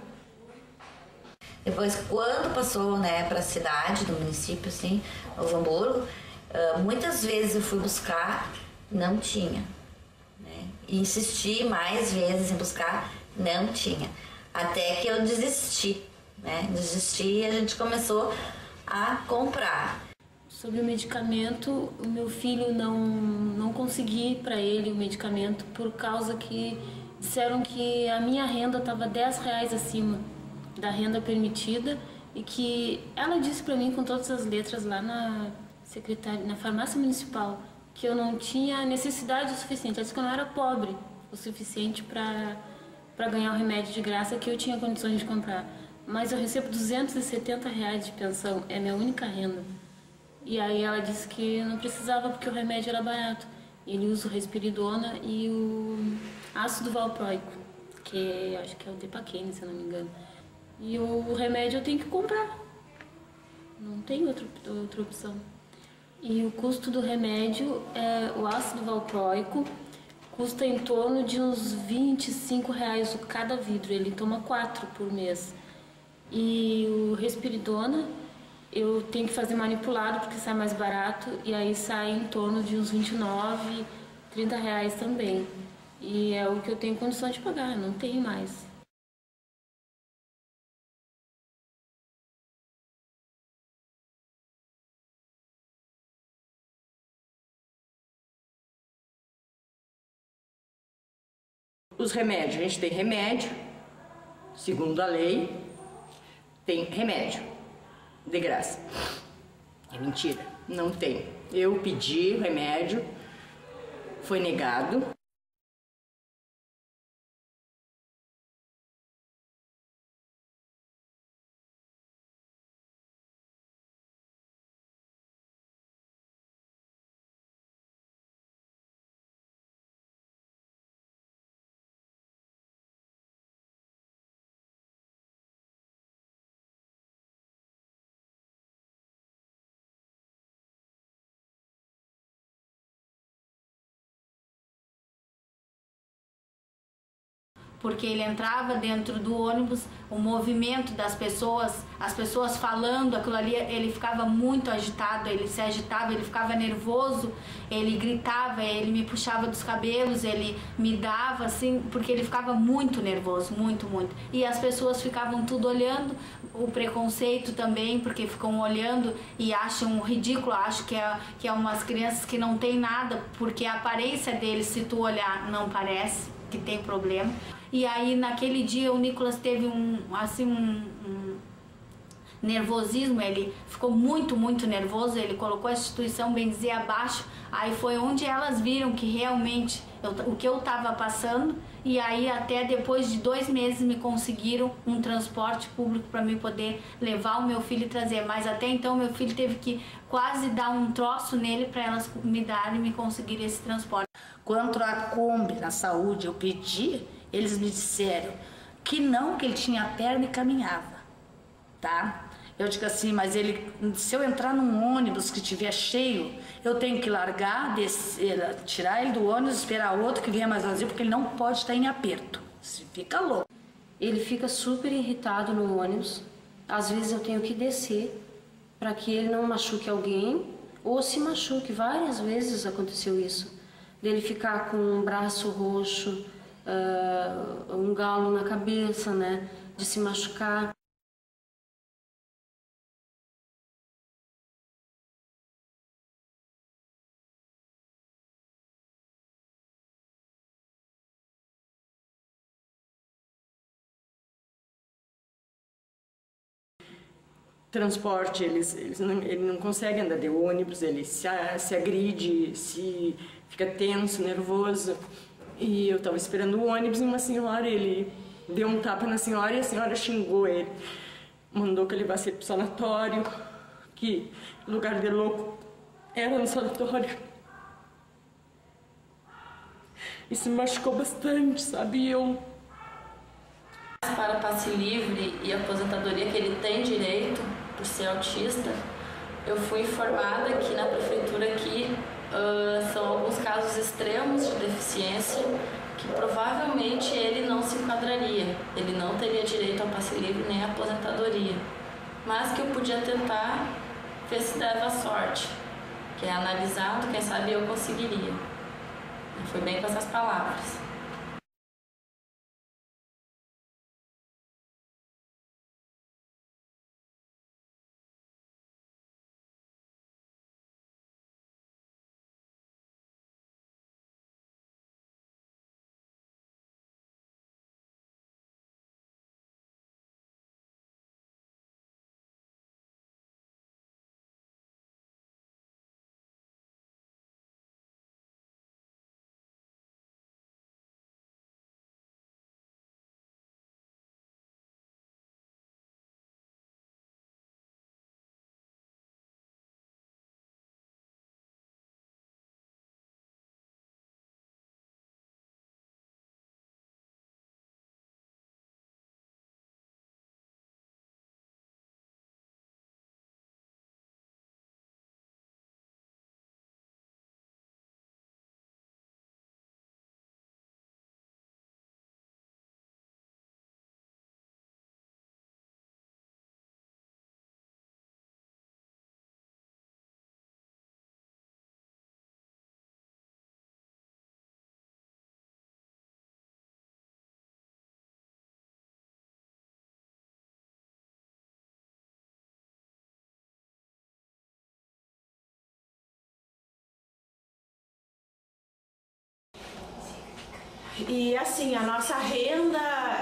Depois, quando passou, né, para a cidade do município, assim, Novo Hamburgo, muitas vezes eu fui buscar, não tinha. Né? E insisti mais vezes em buscar, não tinha. Até que eu desisti. Né? Desisti e a gente começou a comprar. Sobre o medicamento, o meu filho não consegui para ele o medicamento por causa que disseram que a minha renda estava R$10 acima da renda permitida e que ela disse para mim com todas as letras lá na farmácia municipal que eu não tinha necessidade o suficiente, ela disse que eu não era pobre o suficiente para ganhar o remédio de graça que eu tinha condições de comprar. Mas eu recebo R$270 de pensão, é minha única renda. E aí ela disse que não precisava porque o remédio era barato. Ele usa o risperidona e o ácido valproico, que acho que é o Tepaquene, se eu não me engano. E o remédio eu tenho que comprar. Não tem outra opção. E o custo do remédio, o ácido valproico, custa em torno de uns R$25 cada vidro. Ele toma 4 por mês. E o risperidona eu tenho que fazer manipulado porque sai mais barato e aí sai em torno de uns R$29, R$30 também. E é o que eu tenho condição de pagar, não tenho mais. Os remédios, a gente tem remédio, segundo a lei, tem remédio de graça. É mentira, não tem. Eu pedi o remédio, foi negado. porque ele entrava dentro do ônibus, o movimento das pessoas, as pessoas falando, aquilo ali, ele ficava muito agitado, ele se agitava, ele ficava nervoso, ele gritava, ele me puxava dos cabelos, ele me dava assim, porque ele ficava muito nervoso, muito. E as pessoas ficavam tudo olhando, o preconceito também, porque ficam olhando e acham ridículo, acham que é umas crianças que não tem nada, porque a aparência deles, se tu olhar, não parece que tem problema. E aí naquele dia o Nicolas teve um nervosismo, ele ficou muito nervoso, ele colocou a instituição, bem dizer, abaixo. Aí foi onde elas viram que realmente o que eu estava passando, e aí até depois de 2 meses me conseguiram um transporte público para mim poder levar o meu filho e trazer, mas até então meu filho teve que quase dar um troço nele para elas me darem e me conseguirem esse transporte. Quanto à Kombi na saúde, eu pedi, eles me disseram que não, que ele tinha a perna e caminhava, tá? Eu digo assim, mas ele, se eu entrar num ônibus que estiver cheio, eu tenho que largar, descer, tirar ele do ônibus, esperar outro que venha mais vazio, porque ele não pode estar em aperto, se fica louco. Ele fica super irritado no ônibus, às vezes eu tenho que descer para que ele não machuque alguém ou se machuque, várias vezes aconteceu isso, dele ficar com um braço roxo, um galo na cabeça, né, de se machucar. Transporte, ele não consegue andar de ônibus, ele se agride, fica tenso, nervoso. E eu estava esperando o ônibus e uma senhora, ele deu um tapa na senhora e a senhora xingou ele. Mandou que ele levasse ele para o sanatório, que lugar de louco era no sanatório. Isso me machucou bastante, sabe? Para passe livre e aposentadoria que ele tem direito por ser autista, eu fui informada que na prefeitura aqui são alguns casos extremos de deficiência que provavelmente ele não se enquadraria, ele não teria direito ao passe livre nem à aposentadoria, mas que eu podia tentar ver se dava sorte, que é analisado, quem sabe eu conseguiria. Foi bem com essas palavras. E assim, a nossa renda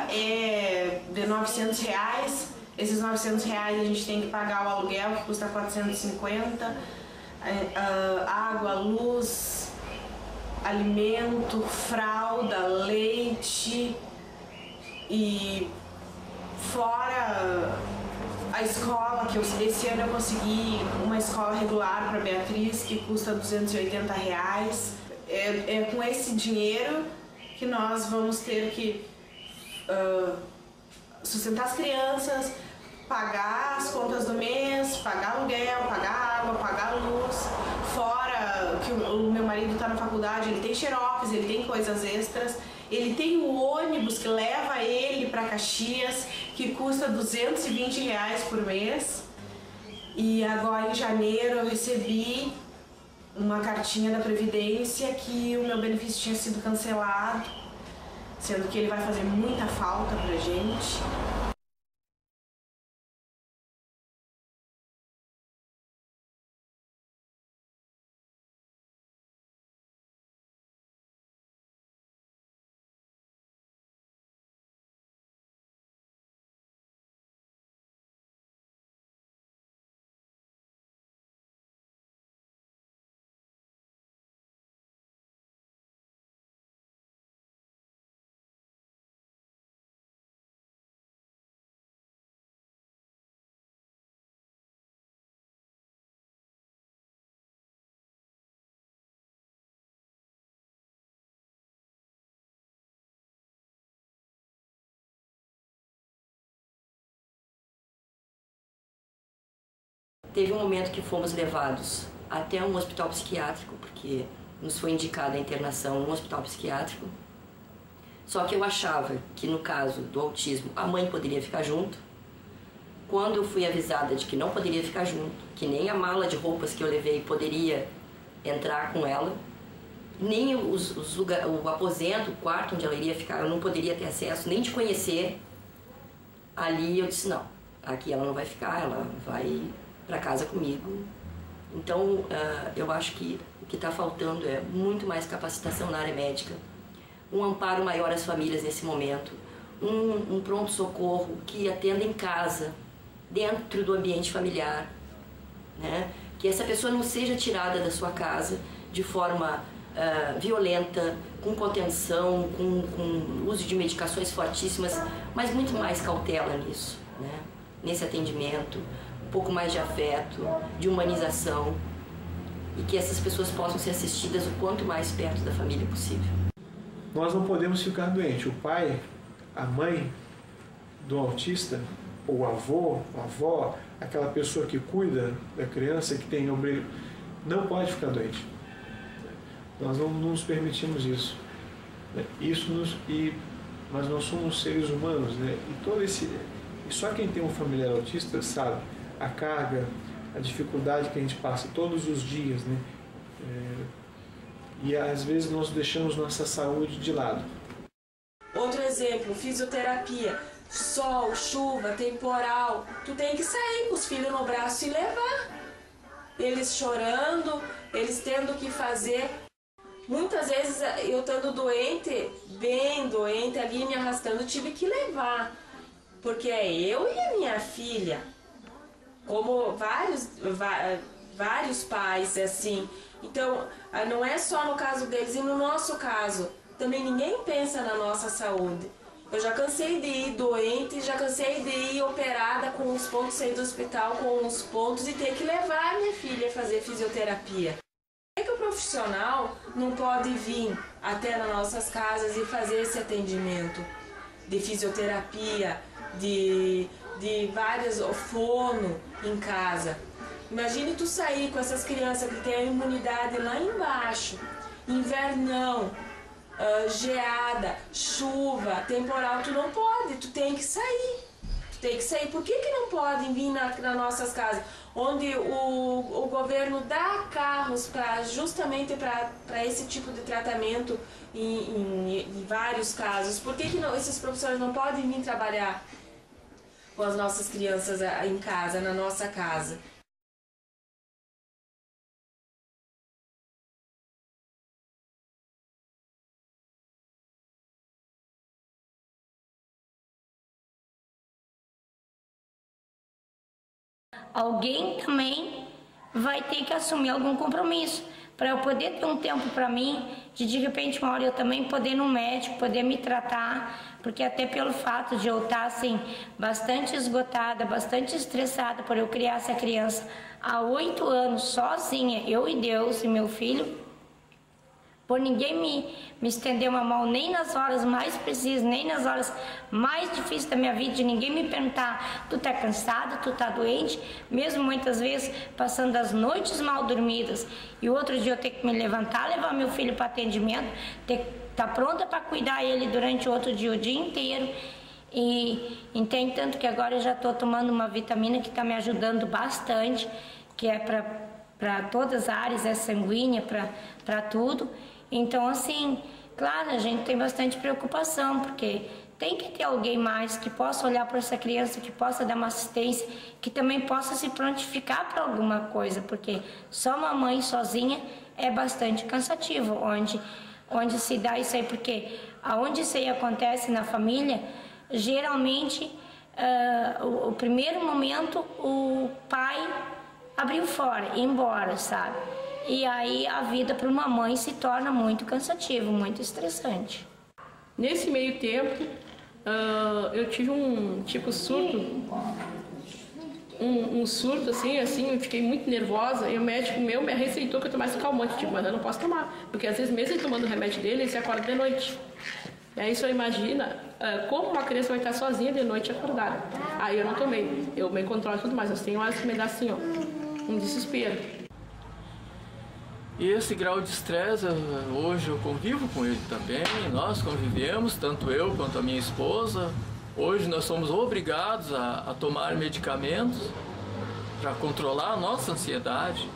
é de R$900. Esses R$900 a gente tem que pagar o aluguel, que custa R$450, água, luz, alimento, fralda, leite e fora a escola, que esse ano eu consegui uma escola regular para Beatriz, que custa R$280. É com esse dinheiro que nós vamos ter que sustentar as crianças, pagar as contas do mês, pagar aluguel, pagar água, pagar luz, fora que o meu marido está na faculdade, ele tem xerox, ele tem coisas extras, Ele tem o ônibus que leva ele para Caxias, que custa R$220 por mês. E agora em janeiro eu recebi uma cartinha da Previdência que o meu benefício tinha sido cancelado, sendo que ele vai fazer muita falta pra gente. Teve um momento que fomos levados até um hospital psiquiátrico, porque nos foi indicada a internação num hospital psiquiátrico. Só que eu achava que no caso do autismo a mãe poderia ficar junto. Quando eu fui avisada de que não poderia ficar junto, que nem a mala de roupas que eu levei poderia entrar com ela, nem o aposento, o quarto onde ela iria ficar, eu não poderia ter acesso, nem de conhecer, ali eu disse não, aqui ela não vai ficar, ela vai para casa comigo. Então, eu acho que o que está faltando é muito mais capacitação na área médica, um amparo maior às famílias nesse momento, um pronto-socorro que atenda em casa, dentro do ambiente familiar, né? Que essa pessoa não seja tirada da sua casa de forma violenta, com contenção, com uso de medicações fortíssimas, mas muito mais cautela nisso, né? Nesse atendimento, um pouco mais de afeto, de humanização, e que essas pessoas possam ser assistidas o quanto mais perto da família possível. Nós não podemos ficar doentes. O pai, a mãe do autista, ou o avô, a avó, aquela pessoa que cuida da criança, que tem obrigação, não pode ficar doente. Nós não nos permitimos isso. Mas nós somos seres humanos, né? E só quem tem um familiar autista sabe a carga, a dificuldade que a gente passa todos os dias, né? E às vezes nós deixamos nossa saúde de lado. Outro exemplo, fisioterapia. Sol, chuva, temporal. Tu tem que sair com os filhos no braço e levar. Eles chorando, eles tendo que fazer. Muitas vezes eu estando doente, bem doente, ali me arrastando, tive que levar. Porque é eu e a minha filha. Como vários pais, assim. Então, não é só no caso deles, e no nosso caso. Também ninguém pensa na nossa saúde. Eu já cansei de ir doente, já cansei de ir operada com os pontos, sair do hospital com os pontos e ter que levar a minha filha a fazer fisioterapia. Por que o profissional não pode vir até nas nossas casas e fazer esse atendimento de fisioterapia, de várias fono em casa? Imagine tu sair com essas crianças que têm a imunidade lá embaixo, invernão, geada, chuva, temporal, tu não pode, tu tem que sair. Tu tem que sair. Por que não podem vir nas nossas casas? Onde o governo dá carros justamente para esse tipo de tratamento em vários casos. Por que esses professores não podem vir trabalhar com as nossas crianças em casa, na nossa casa? Alguém também vai ter que assumir algum compromisso para eu poder ter um tempo para mim, de repente uma hora eu também poder ir no médico, poder me tratar, porque até pelo fato de eu estar assim, bastante esgotada, bastante estressada por eu criar essa criança há 8 anos sozinha, eu e Deus e meu filho, por ninguém me estender uma mão, nem nas horas mais precisas, nem nas horas mais difíceis da minha vida, de ninguém me perguntar, tu tá cansada, tu tá doente, mesmo muitas vezes passando as noites mal dormidas, e o outro dia eu ter que me levantar, levar meu filho para atendimento, ter que estar pronta para cuidar ele durante o outro dia, o dia inteiro. E entendo tanto que agora eu já estou tomando uma vitamina que está me ajudando bastante, que é para todas as áreas, é sanguínea, para tudo. Então, assim, claro, a gente tem bastante preocupação, porque tem que ter alguém mais que possa olhar para essa criança, que possa dar uma assistência, que também possa se prontificar para alguma coisa, porque só uma mãe sozinha é bastante cansativo, onde se dá isso aí, porque aonde isso aí acontece na família, geralmente, o primeiro momento, o pai abriu fora, ia embora, sabe? E aí a vida para uma mãe se torna muito cansativo, muito estressante. Nesse meio tempo, eu tive um tipo surto, um surto assim, eu fiquei muito nervosa, e o médico meu me receitou que eu tomasse calmante, tipo, mas eu não posso tomar, porque às vezes mesmo ele tomando o remédio dele, ele se acorda de noite. E aí só imagina como uma criança vai estar sozinha de noite acordada. Aí eu não tomei, eu me controlo e tudo mais, mas tem horas que me dá assim, ó, um desespero. E esse grau de estresse, hoje eu convivo com ele também, nós convivemos, tanto eu quanto a minha esposa. Hoje nós somos obrigados a tomar medicamentos para controlar a nossa ansiedade.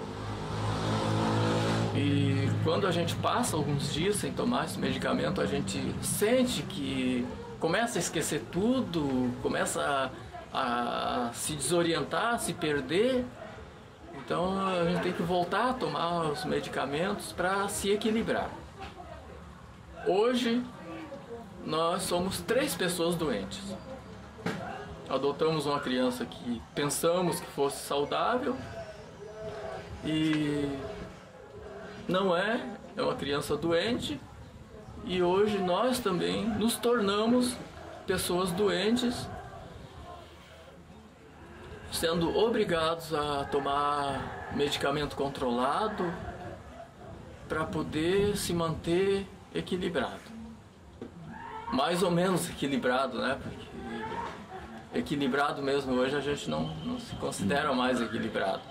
E quando a gente passa alguns dias sem tomar esse medicamento, a gente sente que começa a esquecer tudo, começa a se desorientar, a se perder. Então a gente tem que voltar a tomar os medicamentos para se equilibrar. Hoje nós somos 3 pessoas doentes. Adotamos uma criança que pensamos que fosse saudável e não é uma criança doente, e hoje nós também nos tornamos pessoas doentes, sendo obrigados a tomar medicamento controlado para poder se manter equilibrado. Mais ou menos equilibrado, né? Porque equilibrado mesmo hoje a gente não se considera mais equilibrado.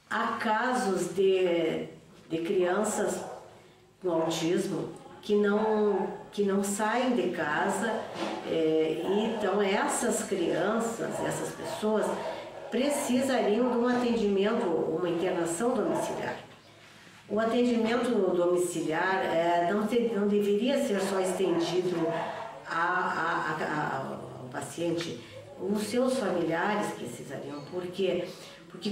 Há casos de crianças com autismo que não saem de casa, então essas crianças, essas pessoas precisariam de um atendimento, uma internação domiciliar. O atendimento domiciliar não deveria ser só estendido ao paciente, os seus familiares precisariam, porque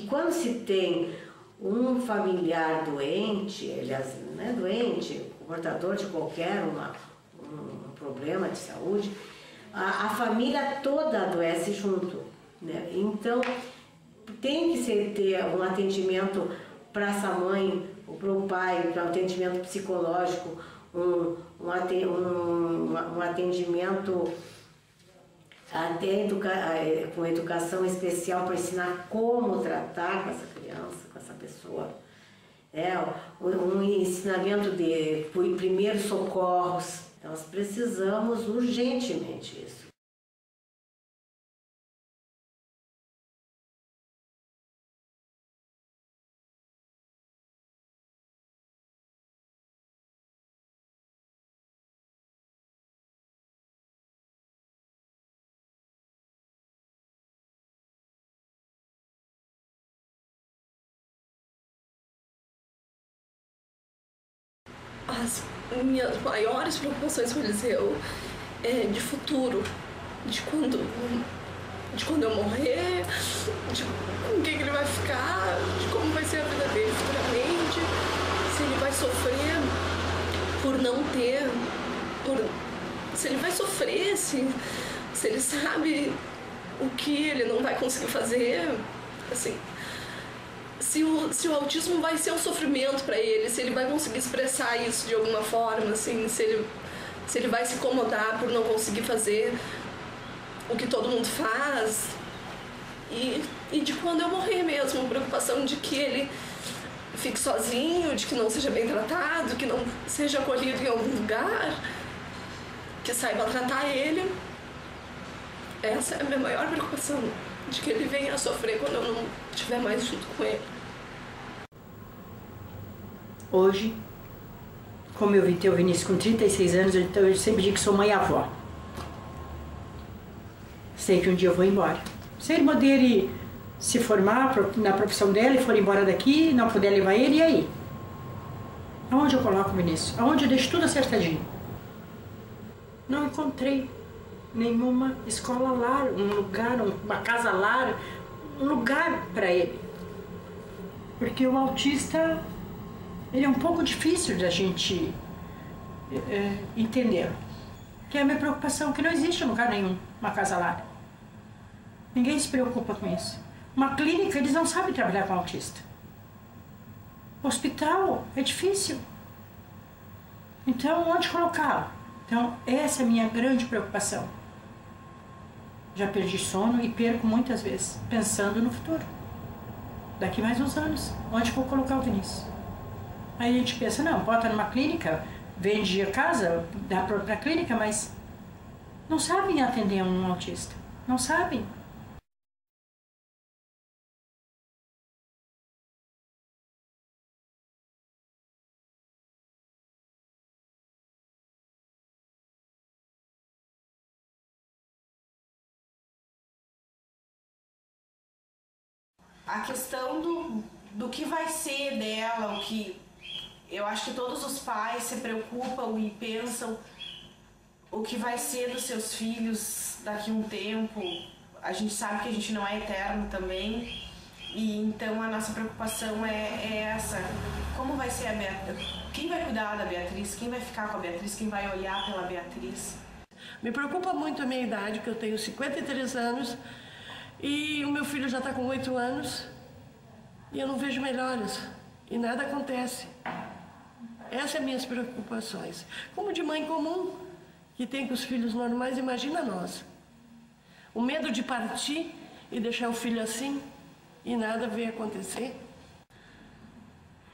quando se tem um familiar doente, aliás, não é doente, portador de qualquer um problema de saúde, a família toda adoece junto, né? Então, tem que ter um atendimento para essa mãe, ou para o pai, para atendimento psicológico, um atendimento até com educação especial para ensinar como tratar com essa criança, com essa pessoa. Um ensinamento de primeiros socorros. Então, nós precisamos urgentemente disso. As minhas maiores preocupações com o Eliseu é de futuro, de quando eu morrer, de com quem ele vai ficar, de como vai ser a vida dele futuramente, se ele vai sofrer por não ter, se ele vai sofrer, se ele sabe o que ele não vai conseguir fazer, assim. Se o autismo vai ser um sofrimento para ele, se ele vai conseguir expressar isso de alguma forma, assim, se ele vai se incomodar por não conseguir fazer o que todo mundo faz, e de quando eu morrer mesmo, a preocupação de que ele fique sozinho, de que não seja bem tratado, que não seja acolhido em algum lugar, que saiba tratar ele. Essa é a minha maior preocupação, de que ele venha a sofrer quando eu não estiver mais junto com ele. Hoje, como eu vim ter o Vinícius com 36 anos, então eu sempre digo que sou mãe e avó. Sei que um dia eu vou embora. Se ele poder se formar na profissão dela e for embora daqui, não puder levar ele, e aí? Aonde eu coloco o Vinícius? Aonde eu deixo tudo acertadinho? Não encontrei nenhuma escola lar, um lugar, uma casa lar, um lugar para ele. Porque o autista, ele é um pouco difícil de a gente entender. Que é a minha preocupação, que não existe lugar nenhum, uma casa lar. Ninguém se preocupa com isso. Uma clínica, eles não sabem trabalhar com autista. Hospital, é difícil. Então, onde colocá-lo? Então, essa é a minha grande preocupação. Já perdi sono e perco muitas vezes, pensando no futuro. Daqui mais uns anos, onde vou colocar o Vinícius? Aí a gente pensa, não, bota numa clínica, vende a casa da própria clínica, mas não sabem atender um autista. Não sabem. A questão do que vai ser dela, o que eu acho que todos os pais se preocupam e pensam o que vai ser dos seus filhos daqui a um tempo. A gente sabe que a gente não é eterno também, e então a nossa preocupação é essa. Como vai ser a Beatriz? Quem vai cuidar da Beatriz? Quem vai ficar com a Beatriz? Quem vai olhar pela Beatriz? Me preocupa muito a minha idade, que eu tenho 53 anos, e o meu filho já está com 8 anos e eu não vejo melhoras e nada acontece. Essas são minhas preocupações. Como de mãe comum, que tem com os filhos normais, imagina nós. O medo de partir e deixar o filho assim e nada veio acontecer.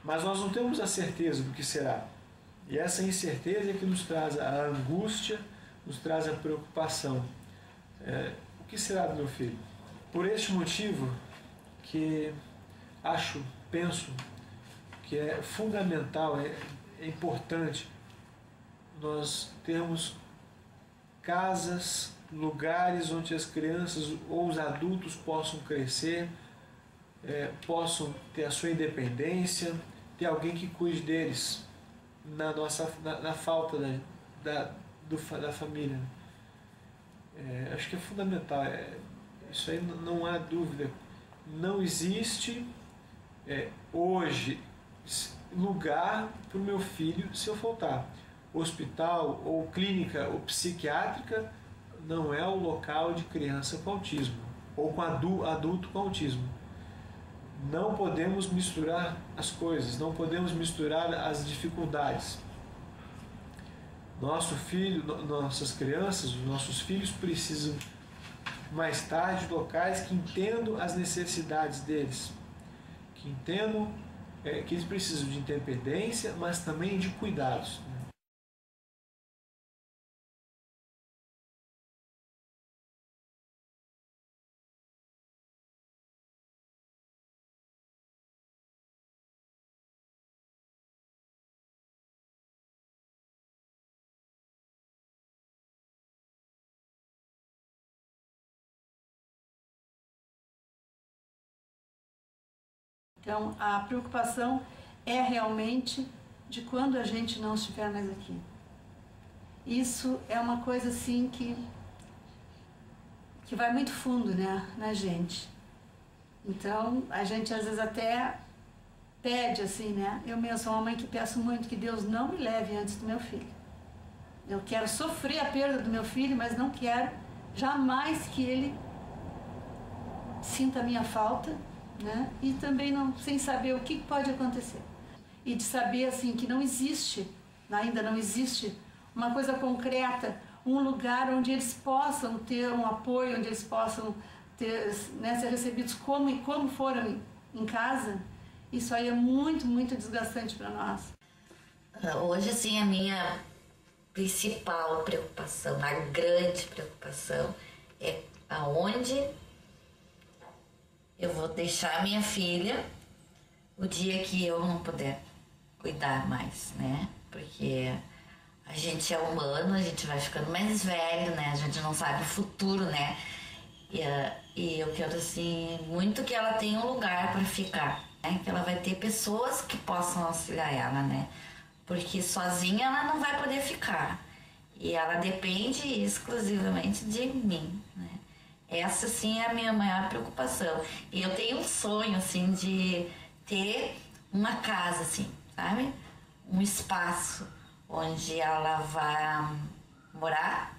Mas nós não temos a certeza do que será. E essa incerteza é que nos traz a angústia, nos traz a preocupação. O que será do meu filho? Por este motivo que penso que é fundamental, é importante nós termos casas, lugares onde as crianças ou os adultos possam crescer, possam ter a sua independência, ter alguém que cuide deles na falta da família. Acho que é fundamental. Isso aí não há dúvida. Não existe hoje lugar para o meu filho se eu faltar. Hospital ou clínica ou psiquiátrica não é o local de criança com autismo ou com adulto com autismo. Não podemos misturar as coisas, não podemos misturar as dificuldades. Nosso filho, nossas crianças, os nossos filhos precisam mais tarde locais que entendam as necessidades deles, que entendam que eles precisam de independência, mas também de cuidados. Então, a preocupação é realmente de quando a gente não estiver mais aqui. Isso é uma coisa assim que vai muito fundo, né, na gente. Então, a gente às vezes até pede assim, né? Eu mesmo sou uma mãe que peço muito que Deus não me leve antes do meu filho. Eu quero sofrer a perda do meu filho, mas não quero jamais que ele sinta a minha falta, né? E também não, sem saber o que pode acontecer. E de saber assim que não existe, ainda não existe, uma coisa concreta, um lugar onde eles possam ter um apoio, onde eles possam ter, né, ser recebidos como foram em casa, Isso aí é muito, muito desgastante para nós. Hoje, assim, a minha principal preocupação, a grande preocupação é aonde eu vou deixar a minha filha o dia que eu não puder cuidar mais, né? Porque a gente é humano, a gente vai ficando mais velho, né? A gente não sabe o futuro, né? E eu quero, assim, muito que ela tenha um lugar para ficar, né? Que ela vai ter pessoas que possam auxiliar ela, né? Porque sozinha ela não vai poder ficar. E ela depende exclusivamente de mim, né? Essa, sim, é a minha maior preocupação. E eu tenho um sonho, assim, de ter uma casa, assim, sabe? Um espaço onde ela vai morar,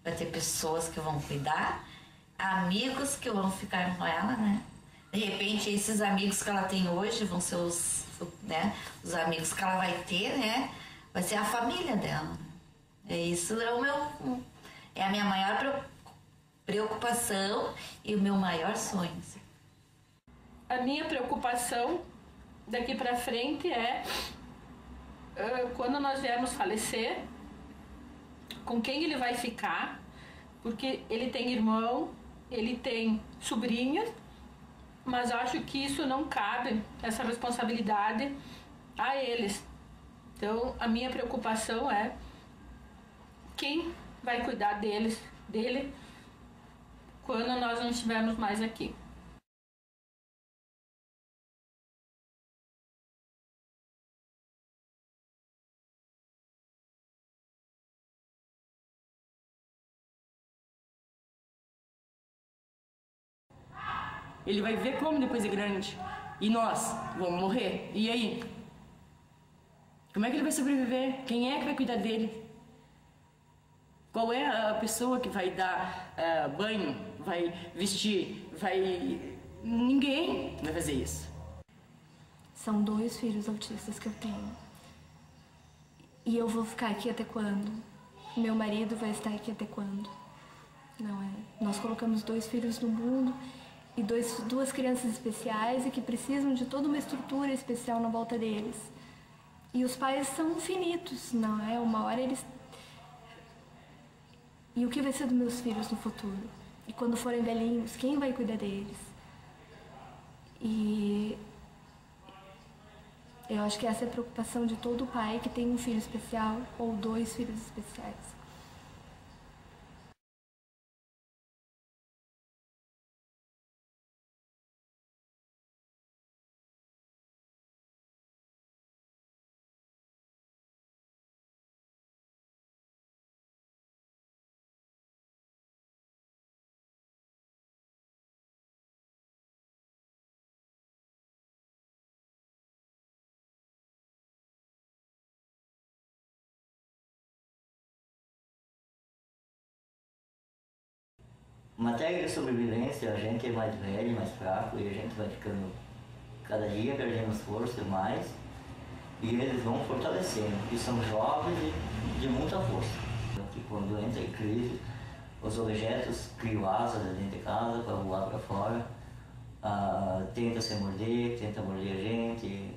vai ter pessoas que vão cuidar, amigos que vão ficar com ela, né? De repente, esses amigos que ela tem hoje vão ser os amigos que ela vai ter, né? Vai ser a família dela. Isso é a minha maior preocupação e o meu maior sonho. Assim. A minha preocupação daqui para frente é quando nós viermos falecer, com quem ele vai ficar, porque ele tem irmão, ele tem sobrinhas, mas acho que isso não cabe, essa responsabilidade, a eles. Então, a minha preocupação é quem vai cuidar dele, quando nós não estivermos mais aqui. Ele vai ver como depois é grande. E nós vamos morrer. E aí? Como é que ele vai sobreviver? Quem é que vai cuidar dele? Qual é a pessoa que vai dar banho, vai vestir, vai... Ninguém vai fazer isso. São 2 filhos autistas que eu tenho. E eu vou ficar aqui até quando? Meu marido vai estar aqui até quando? Não é? Nós colocamos 2 filhos no mundo e 2 crianças especiais e que precisam de toda uma estrutura especial na volta deles. E os pais são finitos, não é? Uma hora eles... E o que vai ser dos meus filhos no futuro? E quando forem velhinhos, quem vai cuidar deles? E eu acho que essa é a preocupação de todo pai que tem um filho especial ou 2 filhos especiais. Matéria de sobrevivência, a gente é mais velho, mais fraco e a gente vai ficando cada dia perdendo força mais e eles vão fortalecendo, porque são jovens e de muita força. Que quando entra em crise, os objetos criam asas dentro de casa para voar para fora, tenta se morder, tenta morder a gente,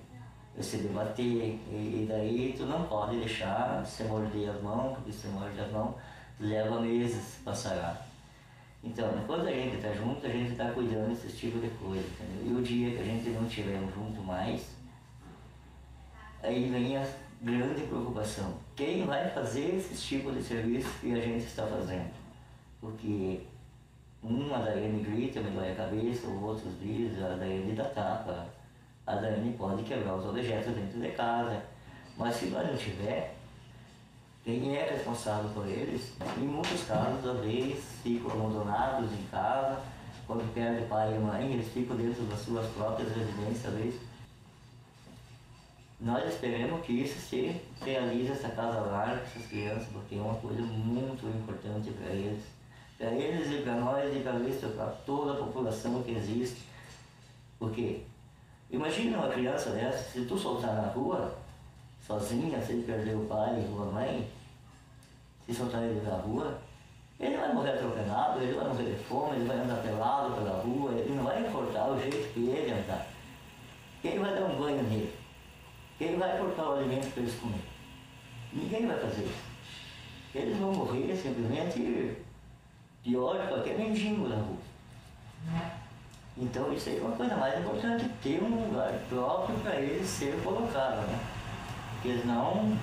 se debater e daí tu não pode deixar se morder as mãos, porque se morde as mãos leva meses para sarar. Então, quando a gente está junto, a gente está cuidando desse tipo de coisa, entendeu? E o dia que a gente não estiver junto mais, aí vem a grande preocupação. Quem vai fazer esse tipo de serviço que a gente está fazendo? Porque a Daiane grita, me dói a cabeça, o outro diz, a Daiane dá tapa, a Daiane pode quebrar os objetos dentro de casa, mas se nós não tiver, quem é responsável por eles? Em muitos casos, às vezes, ficam abandonados em casa, quando perdem pai e mãe, eles ficam dentro das suas próprias residências, às vezes. Nós esperamos que isso se realize, essa casa lar, essas crianças, porque é uma coisa muito importante para eles. Para eles e para nós e para toda a população que existe. Porque, imagina uma criança dessa, se tu soltar na rua, sozinha, sem perder o pai ou a mãe, se soltar ele na rua, ele vai morrer atropelado, ele vai morrer de fome, ele vai andar pelado pela rua, ele não vai importar o jeito que ele andar. Quem vai dar um banho nele? Quem vai cortar o alimento para eles comerem? Ninguém vai fazer isso. Eles vão morrer simplesmente pior que qualquer mendigo na rua. Então isso aí é uma coisa mais importante, ter um lugar próprio para eles ser colocado, né? Porque eles não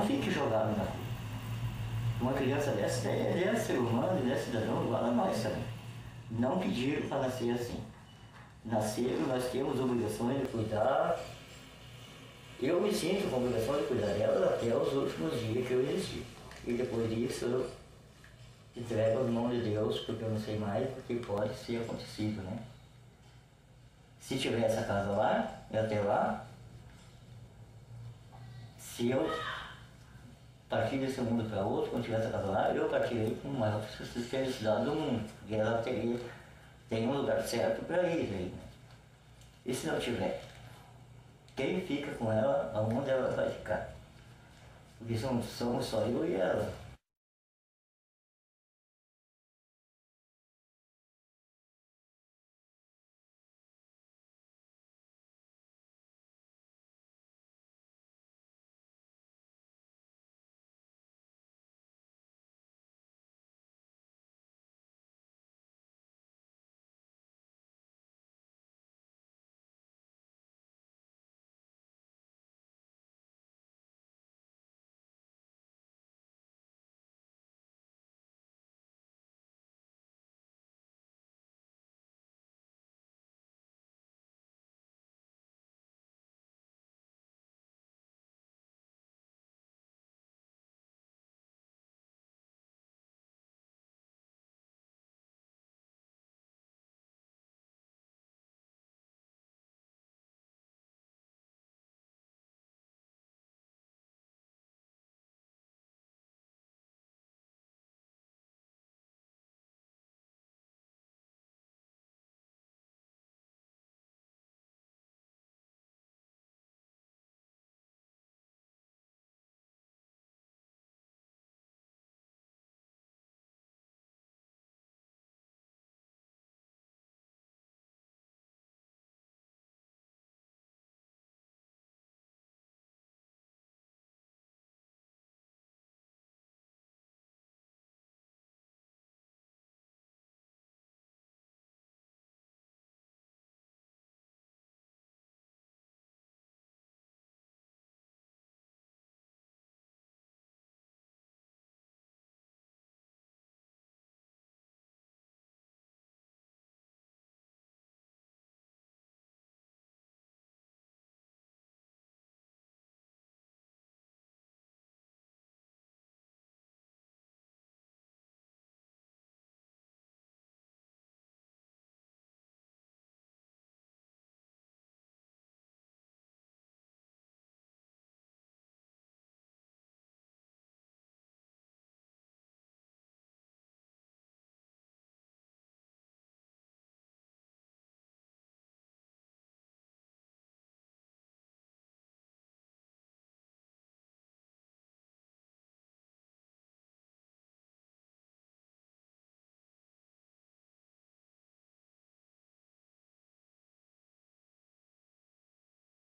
fiquem jogados na rua. Uma criança dessa é ser humano, ele é cidadão igual a nós também. Não pediram para nascer assim. Nasceram, nós temos obrigações de cuidar. Eu me sinto com a obrigação de cuidar delas até os últimos dias que eu existi. E depois disso eu entrego as mãos de Deus, porque eu não sei mais o que pode ser acontecido, né? Se tiver essa casa lá, e até lá, se eu partir desse mundo para outro, quando tiver essa casa lá, eu partirei com a maior felicidade do mundo, porque ela tem um lugar certo para ir aí, né? E se não tiver, quem fica com ela, aonde ela vai ficar? Porque somos só eu e ela.